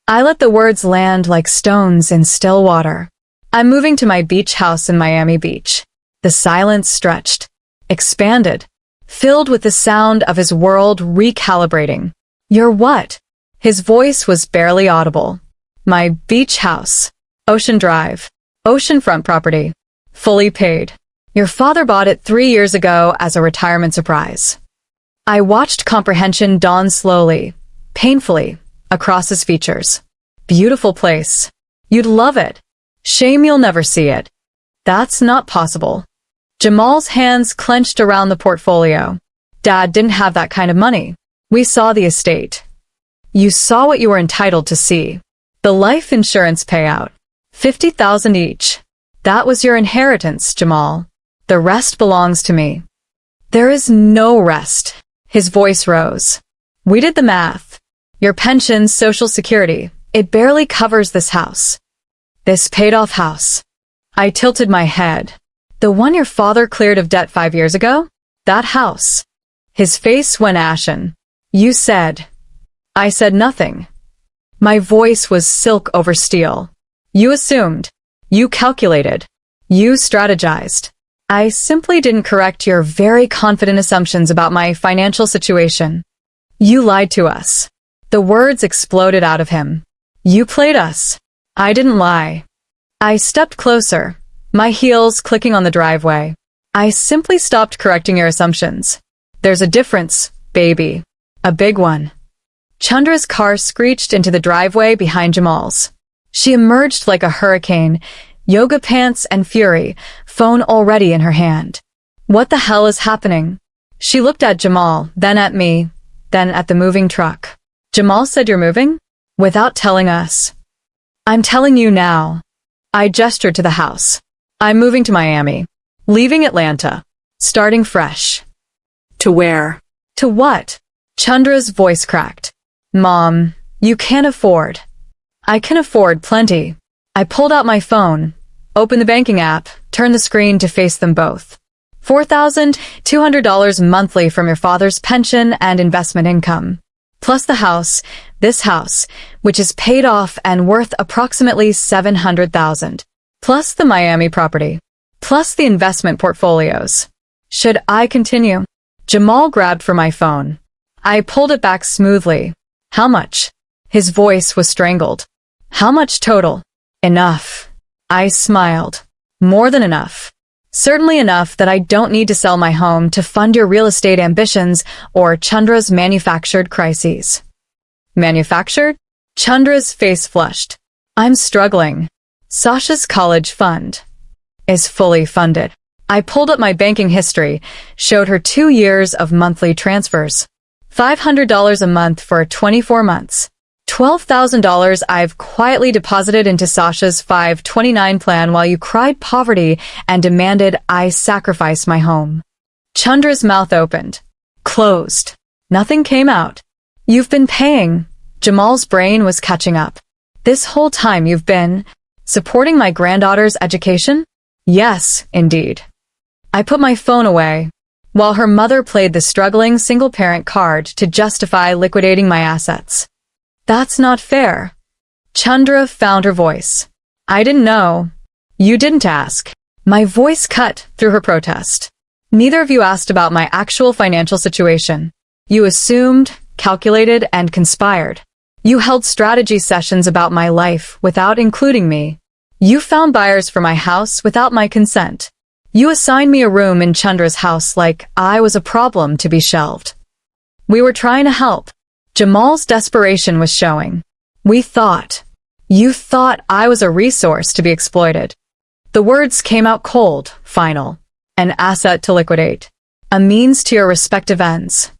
I let the words land like stones in still water. I'm moving to my beach house in Miami Beach. The silence stretched, expanded, filled with the sound of his world recalibrating. You're what? His voice was barely audible. My beach house. Ocean Drive. Oceanfront property. Fully paid. Your father bought it 3 years ago as a retirement surprise. I watched comprehension dawn slowly, painfully, across his features. Beautiful place. You'd love it. Shame you'll never see it. That's not possible. Jamal's hands clenched around the portfolio. Dad didn't have that kind of money. We saw the estate. You saw what you were entitled to see. The life insurance payout. $50,000 each. That was your inheritance, Jamal. The rest belongs to me. There is no rest. His voice rose. We did the math. Your pension, Social Security, it barely covers this house. This paid-off house. I tilted my head. The one your father cleared of debt 5 years ago? That house. His face went ashen. You said. I said nothing. My voice was silk over steel. You assumed. You calculated. You strategized. I simply didn't correct your very confident assumptions about my financial situation. You lied to us. The words exploded out of him. You played us. I didn't lie. I stepped closer, my heels clicking on the driveway. I simply stopped correcting your assumptions. There's a difference, baby. A big one. Chandra's car screeched into the driveway behind Jamal's. She emerged like a hurricane, yoga pants and fury, phone already in her hand. What the hell is happening? She looked at Jamal, then at me, then at the moving truck. Jamal said you're moving? Without telling us. I'm telling you now. I gestured to the house. I'm moving to Miami. Leaving Atlanta. Starting fresh. To where? To what? Chandra's voice cracked. Mom, you can't afford. I can afford plenty. I pulled out my phone, opened the banking app, turned the screen to face them both. $4,200 monthly from your father's pension and investment income. Plus the house, this house, which is paid off and worth approximately $700,000. Plus the Miami property. Plus the investment portfolios. Should I continue? Jamal grabbed for my phone. I pulled it back smoothly. How much? His voice was strangled. How much total? Enough. I smiled. More than enough. Certainly enough that I don't need to sell my home to fund your real estate ambitions or Chandra's manufactured crises. Manufactured? Chandra's face flushed. I'm struggling. Sasha's college fund is fully funded. I pulled up my banking history, showed her 2 years of monthly transfers. $500 a month for 24 months. $12,000 I've quietly deposited into Sasha's 529 plan while you cried poverty and demanded I sacrifice my home. Chandra's mouth opened. Closed. Nothing came out. You've been paying. Jamal's brain was catching up. This whole time you've been supporting my granddaughter's education? Yes, indeed. I put my phone away, while her mother played the struggling single-parent card to justify liquidating my assets. That's not fair. Chandra found her voice. I didn't know. You didn't ask. My voice cut through her protest. Neither of you asked about my actual financial situation. You assumed, calculated, and conspired. You held strategy sessions about my life without including me. You found buyers for my house without my consent. You assigned me a room in Chandra's house like I was a problem to be shelved. We were trying to help. Jamal's desperation was showing. You thought I was a resource to be exploited. The words came out cold, final. An asset to liquidate. A means to your respective ends.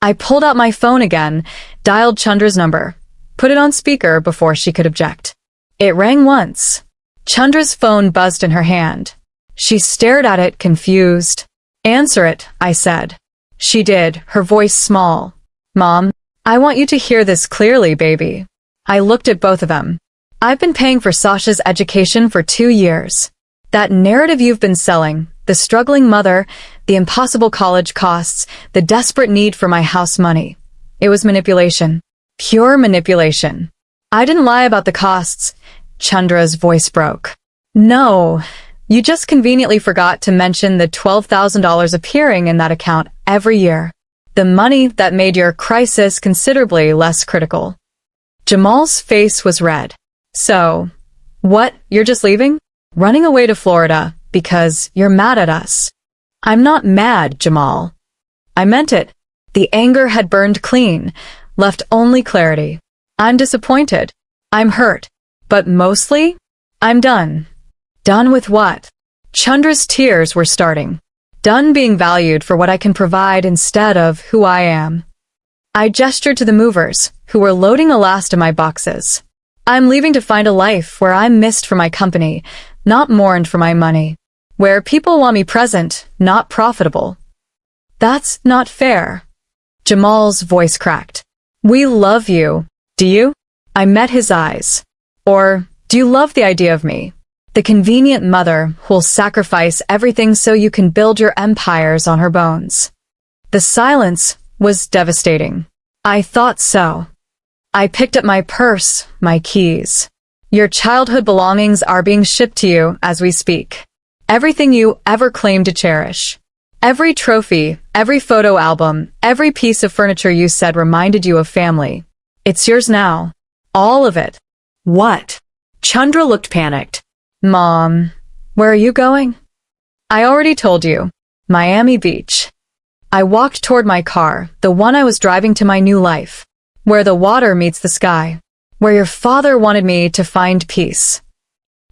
I pulled out my phone again, dialed Chandra's number, put it on speaker before she could object. It rang once. Chandra's phone buzzed in her hand. She stared at it, confused. Answer it, I said. She did, her voice small. Mom, I want you to hear this clearly, baby. I looked at both of them. I've been paying for Sasha's education for 2 years. That narrative you've been selling, the struggling mother, the impossible college costs, the desperate need for my house money. It was manipulation. Pure manipulation. I didn't lie about the costs. Chandra's voice broke. No, you just conveniently forgot to mention the $12,000 appearing in that account every year. The money that made your crisis considerably less critical. Jamal's face was red. So, what, you're just leaving? Running away to Florida because you're mad at us. I'm not mad, Jamal. I meant it. The anger had burned clean, left only clarity. I'm disappointed. I'm hurt. But mostly, I'm done. Done with what? Chandra's tears were starting. Done being valued for what I can provide instead of who I am. I gestured to the movers, who were loading the last of my boxes. I'm leaving to find a life where I'm missed for my company, not mourned for my money. Where people want me present, not profitable. That's not fair. Jamal's voice cracked. We love you. Do you? I met his eyes. Or, do you love the idea of me? The convenient mother who'll sacrifice everything so you can build your empires on her bones. The silence was devastating. I thought so. I picked up my purse, my keys. Your childhood belongings are being shipped to you as we speak. Everything you ever claimed to cherish. Every trophy, every photo album, every piece of furniture you said reminded you of family. It's yours now. All of it. What? Chandra looked panicked. Mom, where are you going? I already told you. Miami Beach. I walked toward my car, the one I was driving to my new life, where the water meets the sky. Where your father wanted me to find peace.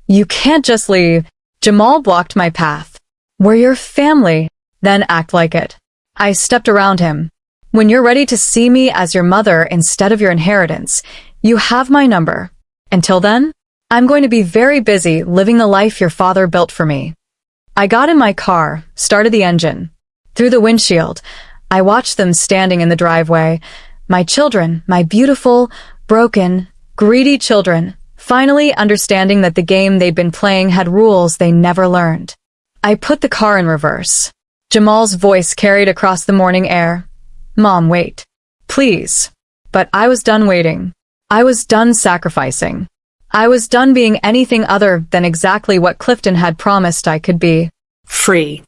You can't just leave. Jamal blocked my path. We're your family, then act like it. I stepped around him. When you're ready to see me as your mother instead of your inheritance, you have my number. Until then, I'm going to be very busy living the life your father built for me. I got in my car, started the engine. Through the windshield, I watched them standing in the driveway. My children, my beautiful, broken, greedy children, finally understanding that the game they'd been playing had rules they never learned. I put the car in reverse. Jamal's voice carried across the morning air. Mom, wait. Please. But I was done waiting. I was done sacrificing. I was done being anything other than exactly what Clifton had promised I could be. Free.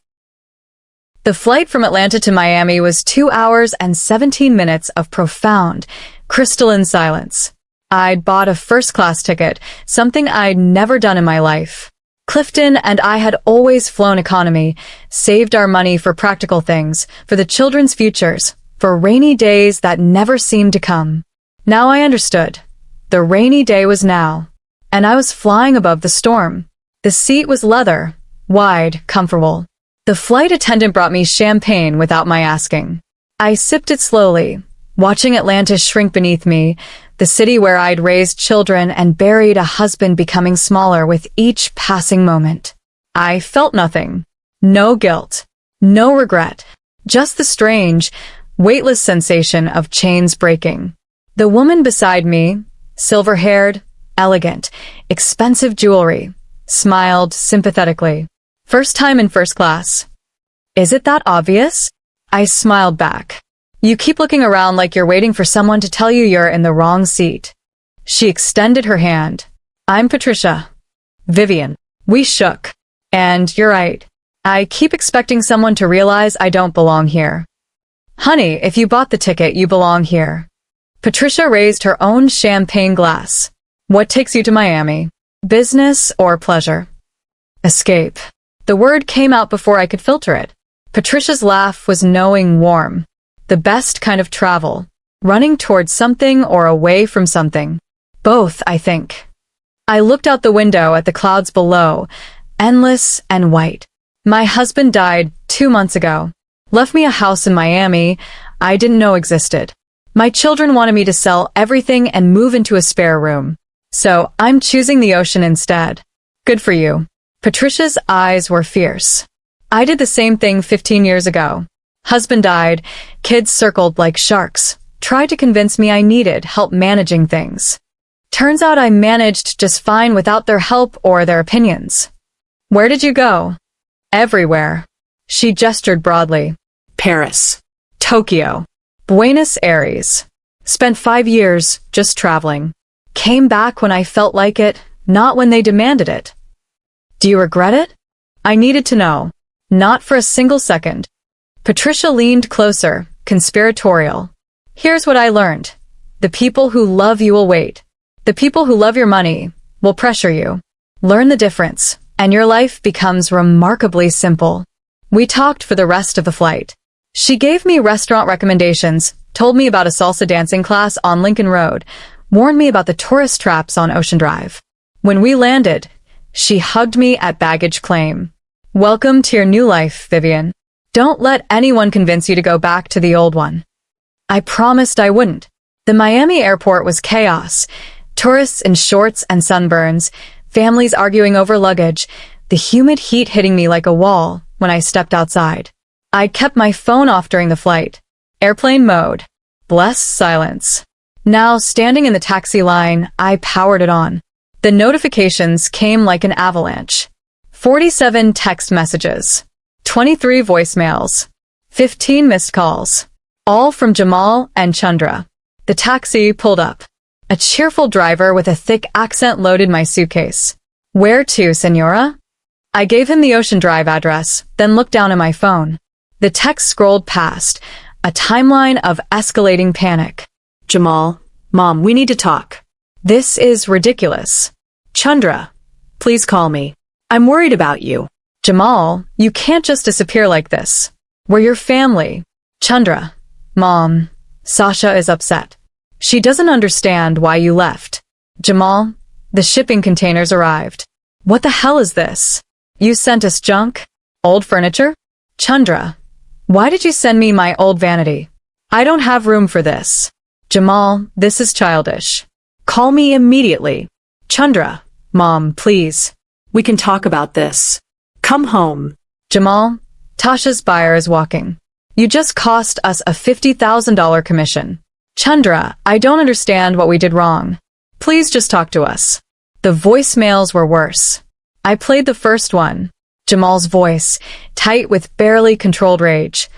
The flight from Atlanta to Miami was 2 hours and 17 minutes of profound, crystalline silence. I'd bought a first-class ticket, something I'd never done in my life. Clifton and I had always flown economy, saved our money for practical things, for the children's futures, for rainy days that never seemed to come. Now I understood. The rainy day was now, and I was flying above the storm. The seat was leather, wide, comfortable. The flight attendant brought me champagne without my asking. I sipped it slowly, watching Atlanta shrink beneath me, the city where I'd raised children and buried a husband becoming smaller with each passing moment. I felt nothing. No guilt. No regret. Just the strange, weightless sensation of chains breaking. The woman beside me, silver-haired, elegant, expensive jewelry, smiled sympathetically. First time in first class. Is it that obvious? I smiled back. You keep looking around like you're waiting for someone to tell you you're in the wrong seat. She extended her hand. I'm Patricia. Vivian. We shook. And you're right. I keep expecting someone to realize I don't belong here. Honey, if you bought the ticket, you belong here. Patricia raised her own champagne glass. What takes you to Miami? Business or pleasure? Escape. The word came out before I could filter it. Patricia's laugh was knowing, warm. The best kind of travel. Running towards something or away from something. Both, I think. I looked out the window at the clouds below, endless and white. My husband died 2 months ago. Left me a house in Miami I didn't know existed. My children wanted me to sell everything and move into a spare room. So I'm choosing the ocean instead. Good for you. Patricia's eyes were fierce. I did the same thing 15 years ago. Husband died, kids circled like sharks, tried to convince me I needed help managing things. Turns out I managed just fine without their help or their opinions. Where did you go? Everywhere. She gestured broadly. Paris. Tokyo. Buenos Aires. Spent 5 years just traveling. Came back when I felt like it, not when they demanded it. Do you regret it? I needed to know. Not for a single second. Patricia leaned closer, conspiratorial. Here's what I learned. The people who love you will wait. The people who love your money will pressure you. Learn the difference, and your life becomes remarkably simple. We talked for the rest of the flight. She gave me restaurant recommendations, told me about a salsa dancing class on Lincoln Road, warned me about the tourist traps on Ocean Drive. When we landed, she hugged me at baggage claim. Welcome to your new life, Vivian. Don't let anyone convince you to go back to the old one. I promised I wouldn't. The Miami airport was chaos. Tourists in shorts and sunburns, families arguing over luggage, the humid heat hitting me like a wall when I stepped outside. I kept my phone off during the flight. Airplane mode. Bless silence. Now, standing in the taxi line, I powered it on. The notifications came like an avalanche. 47 text messages. 23 voicemails. 15 missed calls. All from Jamal and Chandra. The taxi pulled up. A cheerful driver with a thick accent loaded my suitcase. Where to, senora? I gave him the Ocean Drive address, then looked down at my phone. The text scrolled past, a timeline of escalating panic. Jamal, Mom, we need to talk. This is ridiculous. Chandra, please call me. I'm worried about you. Jamal, you can't just disappear like this. We're your family. Chandra, Mom, Sasha is upset. She doesn't understand why you left. Jamal, the shipping containers arrived. What the hell is this? You sent us junk? Old furniture? Chandra, why did you send me my old vanity? I don't have room for this. Jamal, this is childish. Call me immediately. Chandra, Mom, please. We can talk about this. Come home. Jamal, Tasha's buyer is walking. You just cost us a $50,000 commission. Chandra, I don't understand what we did wrong. Please just talk to us. The voicemails were worse. I played the first one. Jamal's voice, tight with barely controlled rage.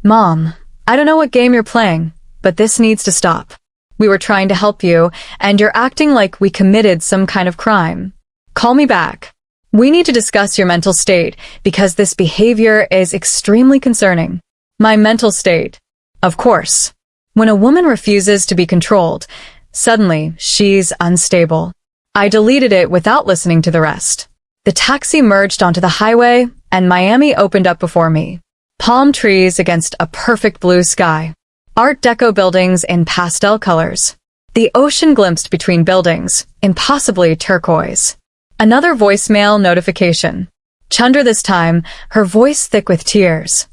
Mom, I don't know what game you're playing, but this needs to stop. We were trying to help you, and you're acting like we committed some kind of crime. Call me back. We need to discuss your mental state, because this behavior is extremely concerning. My mental state. Of course. When a woman refuses to be controlled, suddenly she's unstable. I deleted it without listening to the rest. The taxi merged onto the highway, and Miami opened up before me. Palm trees against a perfect blue sky. Art Deco buildings in pastel colors. The ocean glimpsed between buildings, impossibly turquoise. Another voicemail notification. Chandra this time, her voice thick with tears.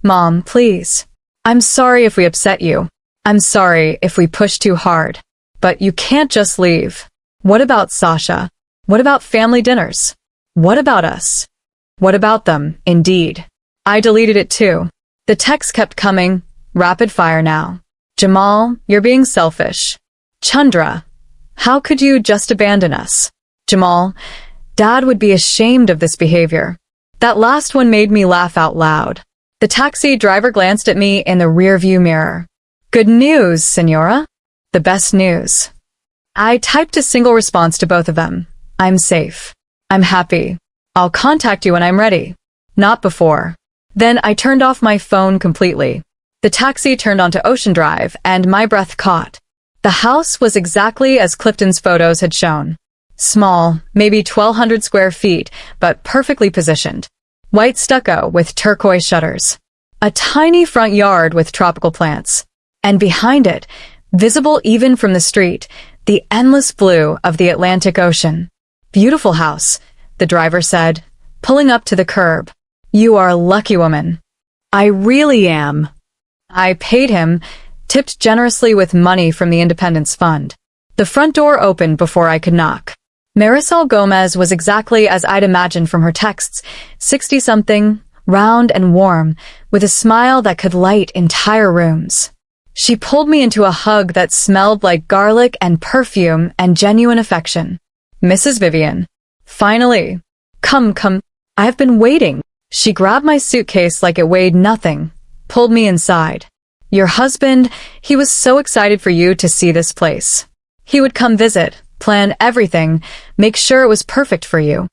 Mom, please. I'm sorry if we upset you. I'm sorry if we pushed too hard. But you can't just leave. What about Sasha? What about family dinners? What about us? What about them, indeed? I deleted it too. The texts kept coming, rapid fire now. Jamal, you're being selfish. Chandra, how could you just abandon us? Jamal, Dad would be ashamed of this behavior. That last one made me laugh out loud. The taxi driver glanced at me in the rearview mirror. Good news, Senora. The best news. I typed a single response to both of them. I'm safe. I'm happy. I'll contact you when I'm ready. Not before. Then I turned off my phone completely. The taxi turned onto Ocean Drive, and my breath caught. The house was exactly as Clifton's photos had shown. Small, maybe 1,200 square feet, but perfectly positioned. White stucco with turquoise shutters. A tiny front yard with tropical plants. And behind it, visible even from the street, the endless blue of the Atlantic Ocean. Beautiful house, the driver said, pulling up to the curb. You are a lucky woman. I really am. I paid him, tipped generously with money from the Independence Fund. The front door opened before I could knock. Marisol Gomez was exactly as I'd imagined from her texts, 60-something, round and warm, with a smile that could light entire rooms. She pulled me into a hug that smelled like garlic and perfume and genuine affection. Mrs. Vivian. Finally. Come. I've been waiting. She grabbed my suitcase like it weighed nothing, pulled me inside. Your husband, he was so excited for you to see this place. He would come visit, plan everything, make sure it was perfect for you.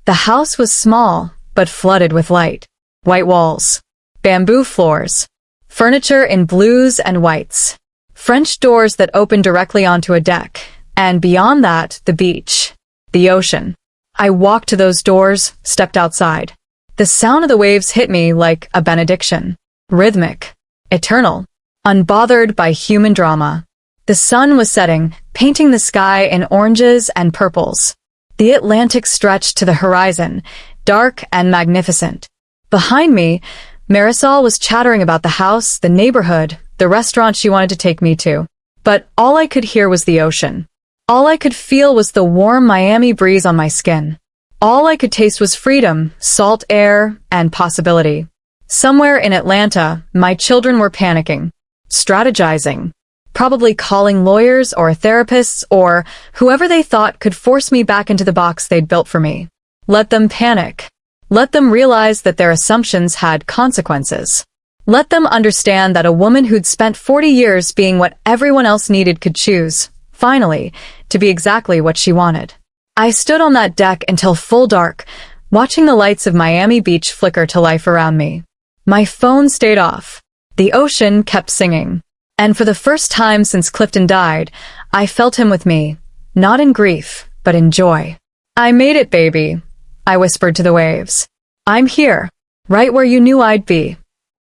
The house was small, but flooded with light. White walls. Bamboo floors. Furniture in blues and whites. French doors that opened directly onto a deck. And beyond that, the beach. The ocean. I walked to those doors, stepped outside. The sound of the waves hit me like a benediction. Rhythmic. Eternal. Unbothered by human drama. The sun was setting, painting the sky in oranges and purples. The Atlantic stretched to the horizon, dark and magnificent. Behind me, Marisol was chattering about the house, the neighborhood, the restaurant she wanted to take me to. But all I could hear was the ocean. All I could feel was the warm Miami breeze on my skin. All I could taste was freedom, salt air, and possibility. Somewhere in Atlanta, my children were panicking, strategizing, probably calling lawyers or therapists or whoever they thought could force me back into the box they'd built for me. Let them panic. Let them realize that their assumptions had consequences. Let them understand that a woman who'd spent 40 years being what everyone else needed could choose, finally, to be exactly what she wanted. I stood on that deck until full dark, watching the lights of Miami Beach flicker to life around me. My phone stayed off. The ocean kept singing. And for the first time since Clifton died, I felt him with me, not in grief, but in joy. I made it, baby, I whispered to the waves. I'm here, right where you knew I'd be.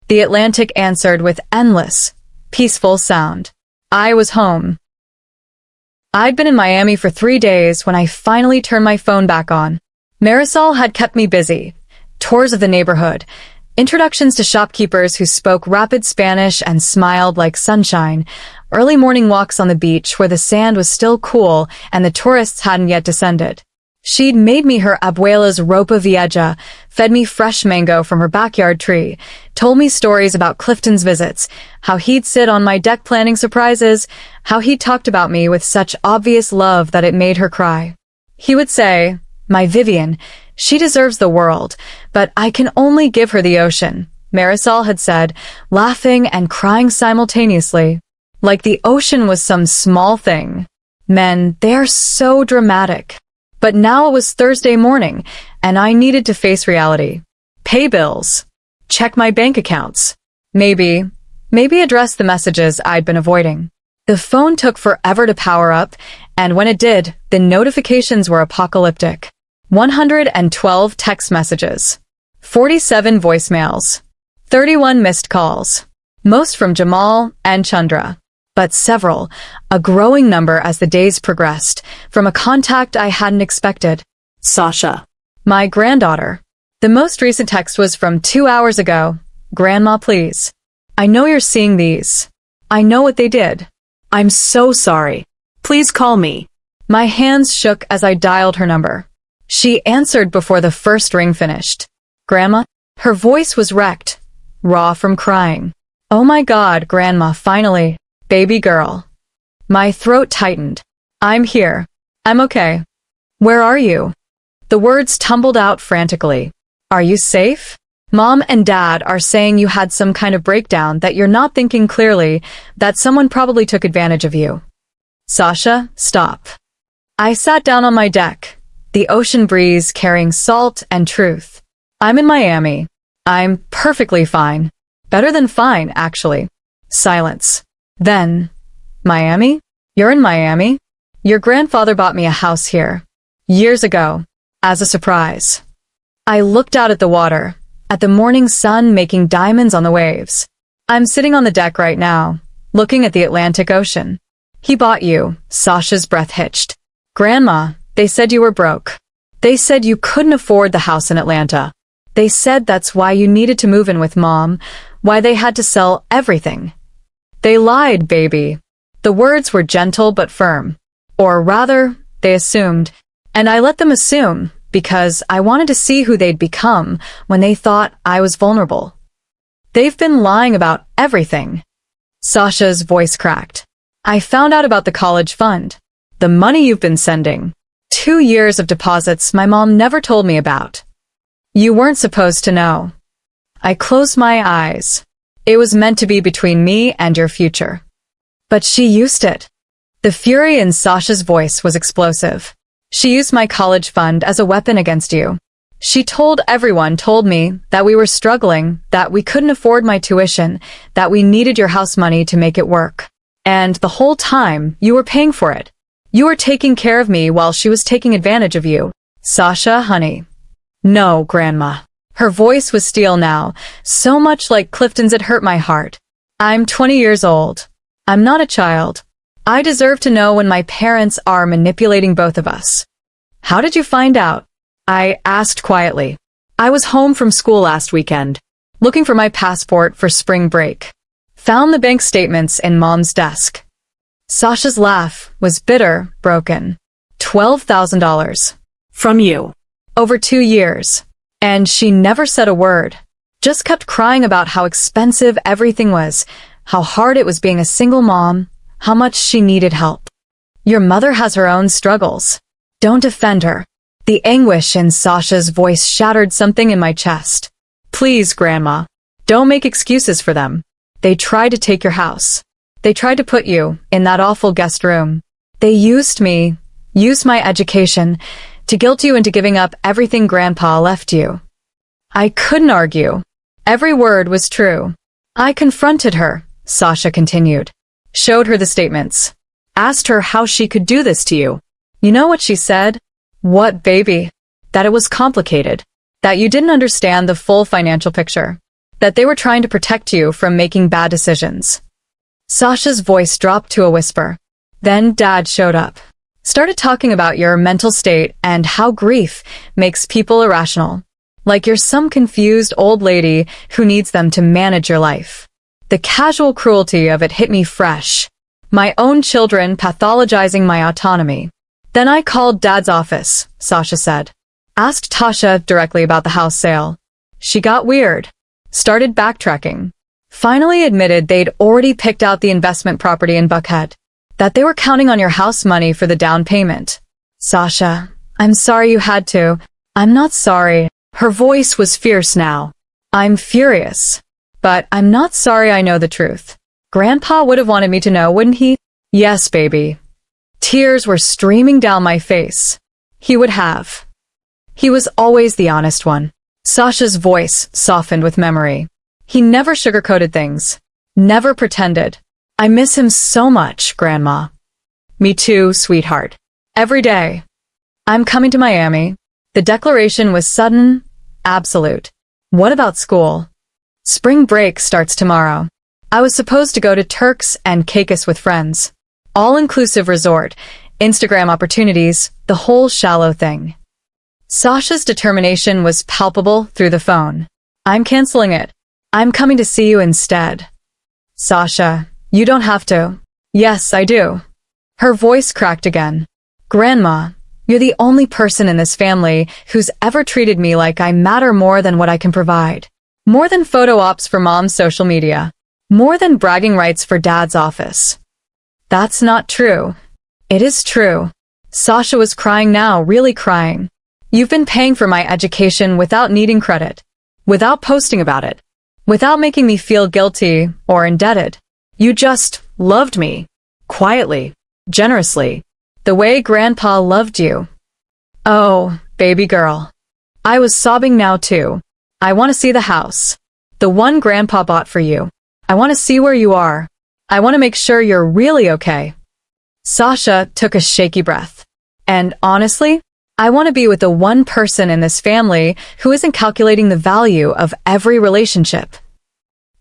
The Atlantic answered with endless, peaceful sound. I was home. I'd been in Miami for 3 days when I finally turned my phone back on. Marisol had kept me busy. Tours of the neighborhood, introductions to shopkeepers who spoke rapid Spanish and smiled like sunshine, early morning walks on the beach where the sand was still cool and the tourists hadn't yet descended. She'd made me her abuela's ropa vieja, fed me fresh mango from her backyard tree, told me stories about Clifton's visits, how he'd sit on my deck planning surprises, how he talked about me with such obvious love that it made her cry. He would say, "My Vivian, she deserves the world, but I can only give her the ocean," Marisol had said, laughing and crying simultaneously. Like the ocean was some small thing. Men, they're so dramatic. But now it was Thursday morning, and I needed to face reality. Pay bills. Check my bank accounts. Maybe address the messages I'd been avoiding. The phone took forever to power up, and when it did, the notifications were apocalyptic. 112 text messages. 47 voicemails. 31 missed calls. Most from Jamal and Chandra. But several, a growing number as the days progressed, from a contact I hadn't expected. Sasha. My granddaughter. The most recent text was from 2 hours ago. "Grandma, please. I know you're seeing these. I know what they did. I'm so sorry. Please call me." My hands shook as I dialed her number. She answered before the first ring finished. "Grandma?" Her voice was wrecked, raw from crying. "Oh my God, Grandma, finally. Baby girl." My throat tightened. "I'm here. I'm okay. Where are you?" The words tumbled out frantically. "Are you safe? Mom and Dad are saying you had some kind of breakdown, that you're not thinking clearly, that someone probably took advantage of you." "Sasha, stop." I sat down on my deck, the ocean breeze carrying salt and truth. "I'm in Miami. I'm perfectly fine. Better than fine, actually." Silence. Then, "Miami? You're in Miami? Your grandfather bought me a house here. Years ago. As a surprise." I looked out at the water, at the morning sun making diamonds on the waves. "I'm sitting on the deck right now, looking at the Atlantic Ocean." "He bought you," Sasha's breath hitched. "Grandma, they said you were broke. They said you couldn't afford the house in Atlanta. They said that's why you needed to move in with Mom, why they had to sell everything. They lied, baby." The words were gentle but firm. Or rather, they assumed. And I let them assume, because I wanted to see who they'd become when they thought I was vulnerable. "They've been lying about everything." Sasha's voice cracked. "I found out about the college fund. The money you've been sending. 2 years of deposits my mom never told me about. You weren't supposed to know." I closed my eyes. It was meant to be between me and your future. But she used it. The fury in Sasha's voice was explosive. "She used my college fund as a weapon against you. She told me that we were struggling, that we couldn't afford my tuition, that we needed your house money to make it work. And the whole time, you were paying for it. You were taking care of me while she was taking advantage of you. Sasha, honey." "No, Grandma." Her voice was steel now, so much like Clifton's it hurt my heart. "I'm 20 years old. I'm not a child. I deserve to know when my parents are manipulating both of us." "How did you find out?" I asked quietly. "I was home from school last weekend, looking for my passport for spring break. Found the bank statements in Mom's desk." Sasha's laugh was bitter, broken. $12,000. From you. Over 2 years. And she never said a word. Just kept crying about how expensive everything was, how hard it was being a single mom, how much she needed help. "Your mother has her own struggles. Don't defend her." The anguish in Sasha's voice shattered something in my chest. "Please, Grandma, don't make excuses for them. They tried to take your house. They tried to put you in that awful guest room. They used me, used my education, to guilt you into giving up everything Grandpa left you." I couldn't argue. Every word was true. "I confronted her," Sasha continued. "Showed her the statements. Asked her how she could do this to you. You know what she said?" "What, baby?" "That it was complicated. That you didn't understand the full financial picture. That they were trying to protect you from making bad decisions." Sasha's voice dropped to a whisper. Then Dad showed up. Started talking about your mental state and how grief makes people irrational. Like you're some confused old lady who needs them to manage your life. The casual cruelty of it hit me fresh. My own children pathologizing my autonomy. Then I called Dad's office, Sasha said. Asked Tasha directly about the house sale. She got weird. Started backtracking. Finally admitted they'd already picked out the investment property in Buckhead. That they were counting on your house money for the down payment. Sasha, I'm sorry you had to. I'm not sorry. Her voice was fierce now. I'm furious. But I'm not sorry I know the truth. Grandpa would have wanted me to know, wouldn't he? Yes, baby. Tears were streaming down my face. He would have. He was always the honest one. Sasha's voice softened with memory. He never sugarcoated things. Never pretended. I miss him so much, Grandma. Me too, sweetheart. Every day. I'm coming to Miami. The declaration was sudden, absolute. What about school? Spring break starts tomorrow. I was supposed to go to Turks and Caicos with friends. All-inclusive resort, Instagram opportunities, the whole shallow thing. Sasha's determination was palpable through the phone. I'm canceling it. I'm coming to see you instead. Sasha, you don't have to. Yes, I do. Her voice cracked again. Grandma, you're the only person in this family who's ever treated me like I matter more than what I can provide. More than photo ops for Mom's social media. More than bragging rights for Dad's office. That's not true. It is true. Sasha was crying now, really crying. You've been paying for my education without needing credit. Without posting about it. Without making me feel guilty or indebted. You just loved me. Quietly. Generously. The way Grandpa loved you. Oh, baby girl. I was sobbing now too. I want to see the house. The one Grandpa bought for you. I want to see where you are. I want to make sure you're really okay. Sasha took a shaky breath. And honestly, I want to be with the one person in this family who isn't calculating the value of every relationship.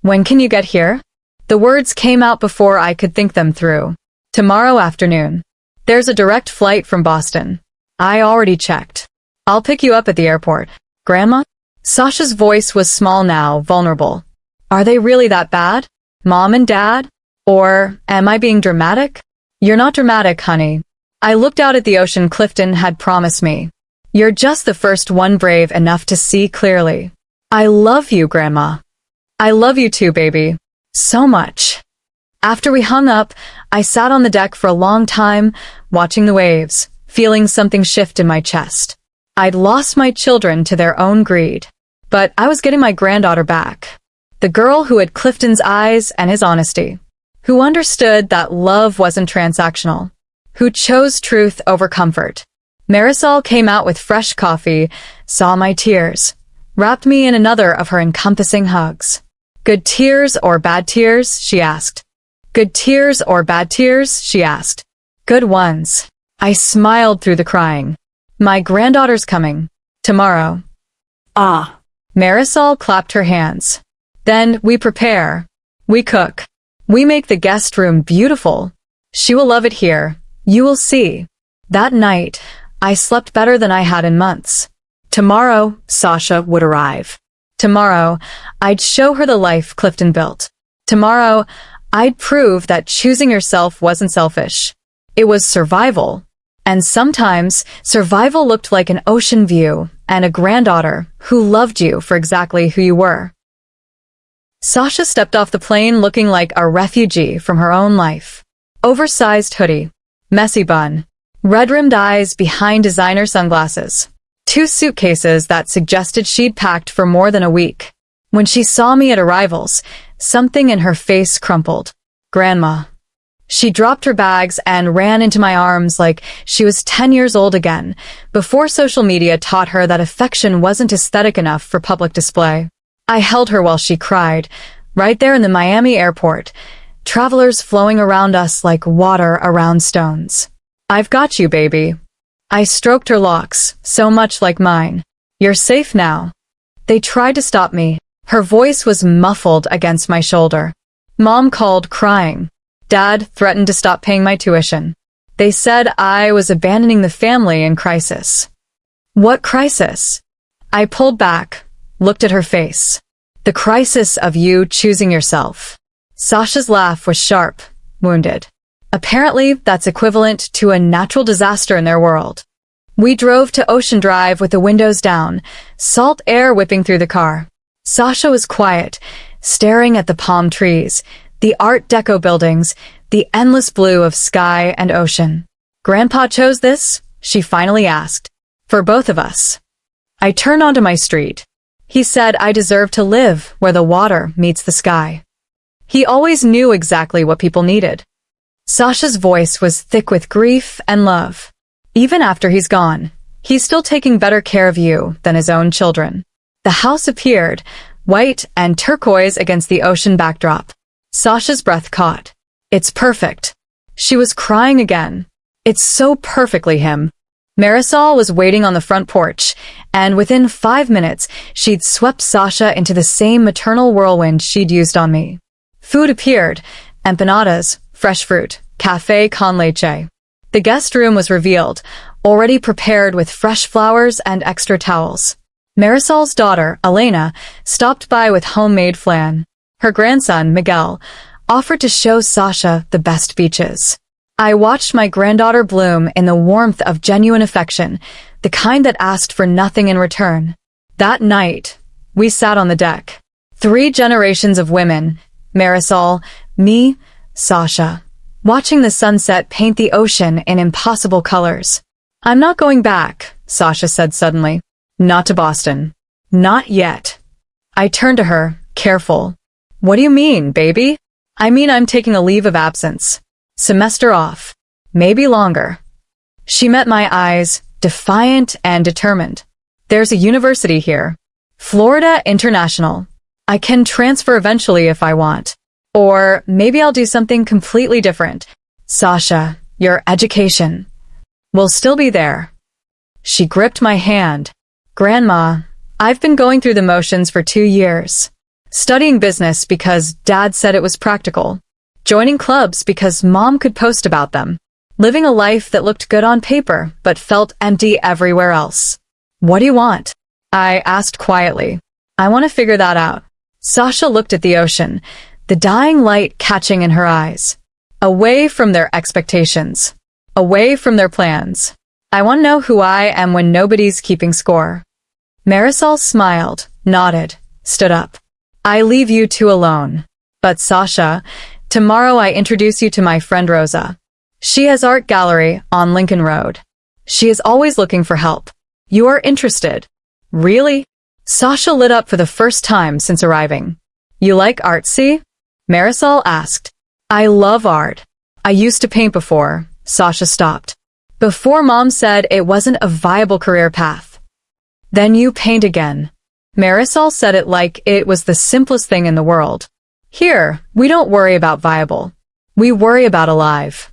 When can you get here? The words came out before I could think them through. Tomorrow afternoon. There's a direct flight from Boston. I already checked. I'll pick you up at the airport. Grandma? Sasha's voice was small now, vulnerable. Are they really that bad? Mom and Dad? Or am I being dramatic? You're not dramatic, honey. I looked out at the ocean Clifton had promised me. You're just the first one brave enough to see clearly. I love you, Grandma. I love you too, baby. So much. After we hung up, I sat on the deck for a long time, watching the waves, feeling something shift in my chest. I'd lost my children to their own greed. But I was getting my granddaughter back. The girl who had Clifton's eyes and his honesty. Who understood that love wasn't transactional. Who chose truth over comfort. Marisol came out with fresh coffee, saw my tears, wrapped me in another of her encompassing hugs. Good tears or bad tears? She asked. Good tears or bad tears? She asked. Good ones. I smiled through the crying. My granddaughter's coming. Tomorrow. Ah. Marisol clapped her hands. Then we prepare. We cook. We make the guest room beautiful. She will love it here. You will see. That night, I slept better than I had in months. Tomorrow, Sasha would arrive. Tomorrow, I'd show her the life Clifton built. Tomorrow, I'd prove that choosing yourself wasn't selfish. It was survival. And sometimes, survival looked like an ocean view and a granddaughter who loved you for exactly who you were. Sasha stepped off the plane looking like a refugee from her own life. Oversized hoodie. Messy bun. Red-rimmed eyes behind designer sunglasses. 2 suitcases that suggested she'd packed for more than a week. When she saw me at arrivals, something in her face crumpled. Grandma. She dropped her bags and ran into my arms like she was 10 years old again, before social media taught her that affection wasn't aesthetic enough for public display. I held her while she cried, right there in the Miami airport, travelers flowing around us like water around stones. I've got you, baby. I stroked her locks, so much like mine. You're safe now. They tried to stop me. Her voice was muffled against my shoulder. Mom called, crying. Dad threatened to stop paying my tuition. They said I was abandoning the family in crisis. What crisis? I pulled back, looked at her face. The crisis of you choosing yourself. Sasha's laugh was sharp, wounded. Apparently, that's equivalent to a natural disaster in their world. We drove to Ocean Drive with the windows down, salt air whipping through the car. Sasha was quiet, staring at the palm trees, the Art Deco buildings, the endless blue of sky and ocean. Grandpa chose this? She finally asked. For both of us. I turned onto my street. He said I deserved to live where the water meets the sky. He always knew exactly what people needed. Sasha's voice was thick with grief and love. Even after he's gone, he's still taking better care of you than his own children. The house appeared, white and turquoise against the ocean backdrop. Sasha's breath caught. It's perfect. She was crying again. It's so perfectly him. Marisol was waiting on the front porch, and within 5 minutes, she'd swept Sasha into the same maternal whirlwind she'd used on me. Food appeared, empanadas, fresh fruit, café con leche. The guest room was revealed, already prepared with fresh flowers and extra towels. Marisol's daughter, Elena, stopped by with homemade flan. Her grandson, Miguel, offered to show Sasha the best beaches. I watched my granddaughter bloom in the warmth of genuine affection, the kind that asked for nothing in return. That night, we sat on the deck. 3 generations of women, Marisol, me, Sasha, watching the sunset paint the ocean in impossible colors. I'm not going back, Sasha said suddenly. Not to Boston. Not yet. I turned to her, careful. What do you mean, baby? I mean I'm taking a leave of absence. Semester off. Maybe longer. She met my eyes, defiant and determined. There's a university here. Florida International. I can transfer eventually if I want. Or maybe I'll do something completely different. Sasha, your education will still be there. She gripped my hand. Grandma, I've been going through the motions for 2 years. Studying business because Dad said it was practical. Joining clubs because Mom could post about them. Living a life that looked good on paper but felt empty everywhere else. What do you want? I asked quietly. I want to figure that out. Sasha looked at the ocean, the dying light catching in her eyes. Away from their expectations. Away from their plans. I want to know who I am when nobody's keeping score. Marisol smiled, nodded, stood up. I leave you 2 alone. But Sasha, tomorrow I introduce you to my friend Rosa. She has art gallery on Lincoln Road. She is always looking for help. You are interested. Really? Sasha lit up for the first time since arriving. You like artsy? Marisol asked. I love art. I used to paint before. Sasha stopped. Before Mom said it wasn't a viable career path. Then you paint again. Marisol said it like it was the simplest thing in the world. Here, we don't worry about viable. We worry about alive.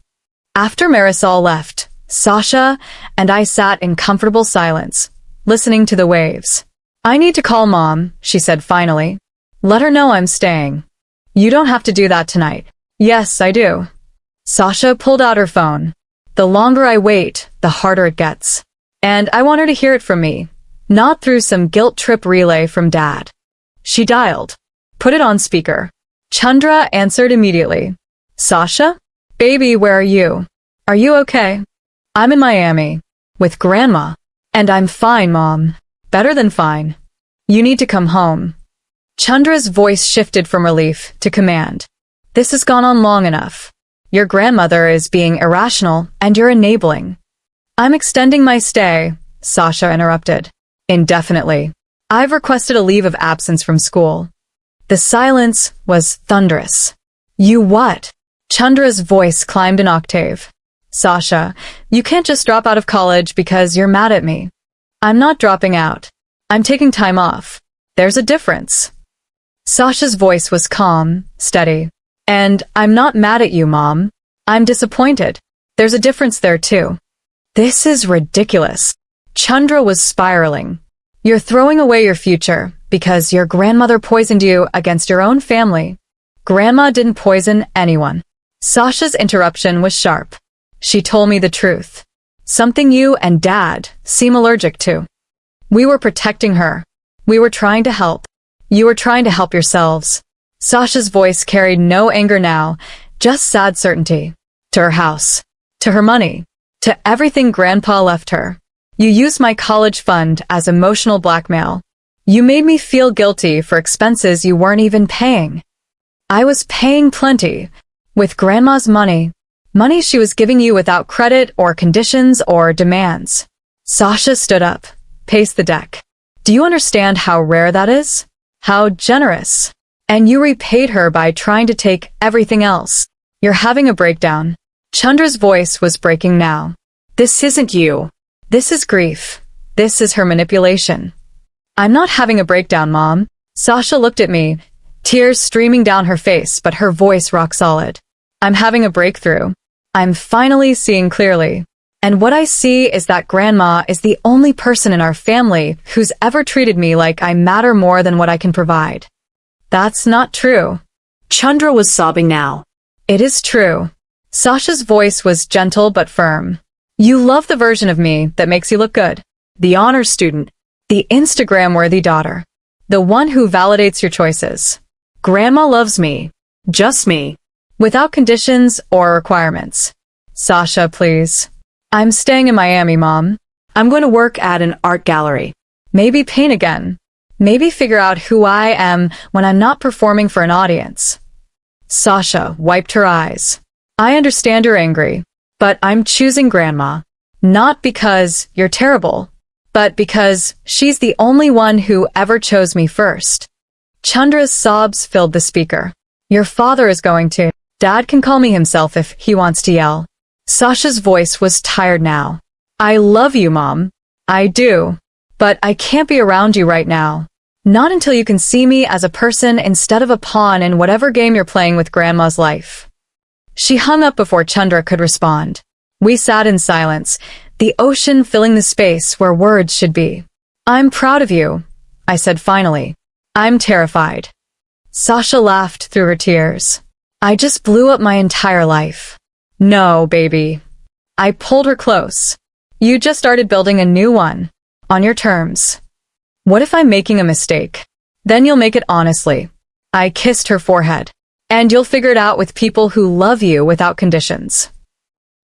After Marisol left, Sasha and I sat in comfortable silence, listening to the waves. I need to call Mom, she said finally. Let her know I'm staying. You don't have to do that tonight. Yes, I do. Sasha pulled out her phone. The longer I wait, the harder it gets. And I want her to hear it from me, not through some guilt trip relay from Dad. She dialed. Put it on speaker. Chandra answered immediately. Sasha? Baby, where are you? Are you okay? I'm in Miami. With Grandma. And I'm fine, Mom. Better than fine. You need to come home. Chandra's voice shifted from relief to command. This has gone on long enough. Your grandmother is being irrational and you're enabling. I'm extending my stay, Sasha interrupted. Indefinitely. I've requested a leave of absence from school. The silence was thunderous. You what? Chandra's voice climbed an octave. Sasha, you can't just drop out of college because you're mad at me. I'm not dropping out. I'm taking time off. There's a difference. Sasha's voice was calm, steady. And I'm not mad at you, Mom. I'm disappointed. There's a difference there too. This is ridiculous. Chandra was spiraling. You're throwing away your future because your grandmother poisoned you against your own family. Grandma didn't poison anyone. Sasha's interruption was sharp. She told me the truth. Something you and Dad seem allergic to. We were protecting her. We were trying to help. You were trying to help yourselves. Sasha's voice carried no anger now, just sad certainty. To her house. To her money. To everything Grandpa left her. You used my college fund as emotional blackmail. You made me feel guilty for expenses you weren't even paying. I was paying plenty. With Grandma's money. Money she was giving you without credit or conditions or demands. Sasha stood up, paced the deck. Do you understand how rare that is? How generous? And you repaid her by trying to take everything else. You're having a breakdown. Chandra's voice was breaking now. This isn't you. This is grief. This is her manipulation. I'm not having a breakdown, Mom. Sasha looked at me, tears streaming down her face, but her voice rock solid. I'm having a breakthrough. I'm finally seeing clearly. And what I see is that Grandma is the only person in our family who's ever treated me like I matter more than what I can provide. That's not true. Chandra was sobbing now. It is true. Sasha's voice was gentle but firm. You love the version of me that makes you look good. The honor student. The Instagram-worthy daughter. The one who validates your choices. Grandma loves me. Just me. Without conditions or requirements. Sasha, please. I'm staying in Miami, Mom. I'm going to work at an art gallery. Maybe paint again. Maybe figure out who I am when I'm not performing for an audience. Sasha wiped her eyes. I understand you're angry, but I'm choosing Grandma. Not because you're terrible, but because she's the only one who ever chose me first. Chandra's sobs filled the speaker. Your father is going to. Dad can call me himself if he wants to yell. Sasha's voice was tired now. I love you, Mom. I do. But I can't be around you right now. Not until you can see me as a person instead of a pawn in whatever game you're playing with Grandma's life. She hung up before Chandra could respond. We sat in silence, the ocean filling the space where words should be. I'm proud of you, I said finally. I'm terrified. Sasha laughed through her tears. I just blew up my entire life. No, baby. I pulled her close. You just started building a new one. On your terms. What if I'm making a mistake? Then you'll make it honestly. I kissed her forehead. And you'll figure it out with people who love you without conditions.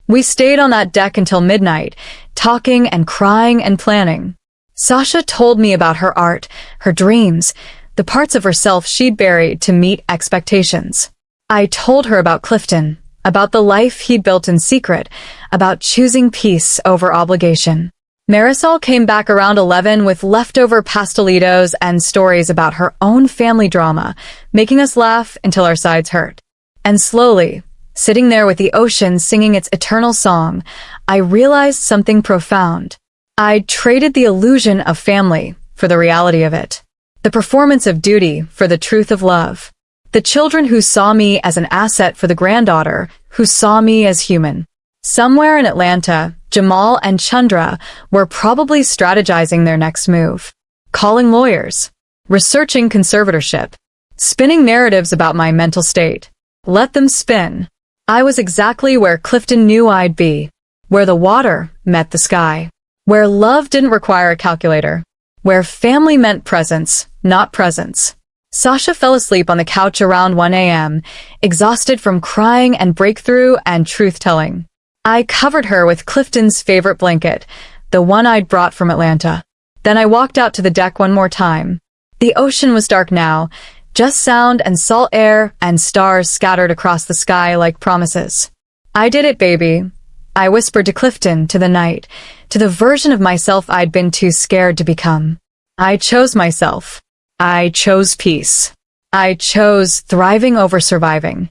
We stayed on that deck until midnight, talking and crying and planning. Sasha told me about her art, her dreams, the parts of herself she'd buried to meet expectations. I told her about Clifton, about the life he'd built in secret, about choosing peace over obligation. Marisol came back around 11 with leftover pastelitos and stories about her own family drama, making us laugh until our sides hurt. And slowly, sitting there with the ocean singing its eternal song, I realized something profound. I'd traded the illusion of family for the reality of it. The performance of duty for the truth of love. The children who saw me as an asset for the granddaughter, who saw me as human. Somewhere in Atlanta, Jamal and Chandra were probably strategizing their next move. Calling lawyers. Researching conservatorship. Spinning narratives about my mental state. Let them spin. I was exactly where Clifton knew I'd be. Where the water met the sky. Where love didn't require a calculator. Where family meant presence, not presence. Sasha fell asleep on the couch around 1 a.m., exhausted from crying and breakthrough and truth-telling. I covered her with Clifton's favorite blanket, the one I'd brought from Atlanta. Then I walked out to the deck one more time. The ocean was dark now, just sound and salt air and stars scattered across the sky like promises. I did it, baby. I whispered to Clifton, to the night, to the version of myself I'd been too scared to become. I chose myself. I chose peace. I chose thriving over surviving.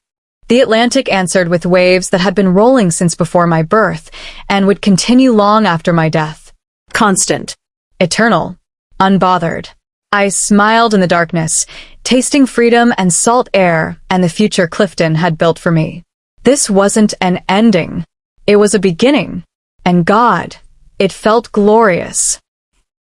The Atlantic answered with waves that had been rolling since before my birth and would continue long after my death. Constant. Eternal. Unbothered. I smiled in the darkness, tasting freedom and salt air and the future Clifton had built for me. This wasn't an ending. It was a beginning. And God, it felt glorious.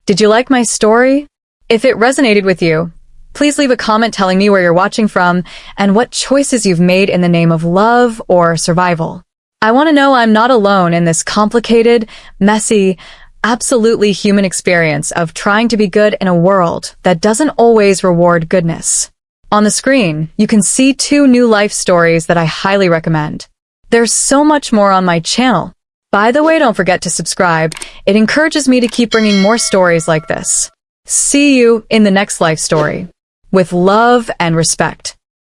Did you like my story? If it resonated with you, Please leave a comment telling me where you're watching from and what choices you've made in the name of love or survival. I want to know I'm not alone in this complicated, messy, absolutely human experience of trying to be good in a world that doesn't always reward goodness. On the screen, you can see 2 new life stories that I highly recommend. There's so much more on my channel. By the way, don't forget to subscribe. It encourages me to keep bringing more stories like this. See you in the next life story. With love and respect.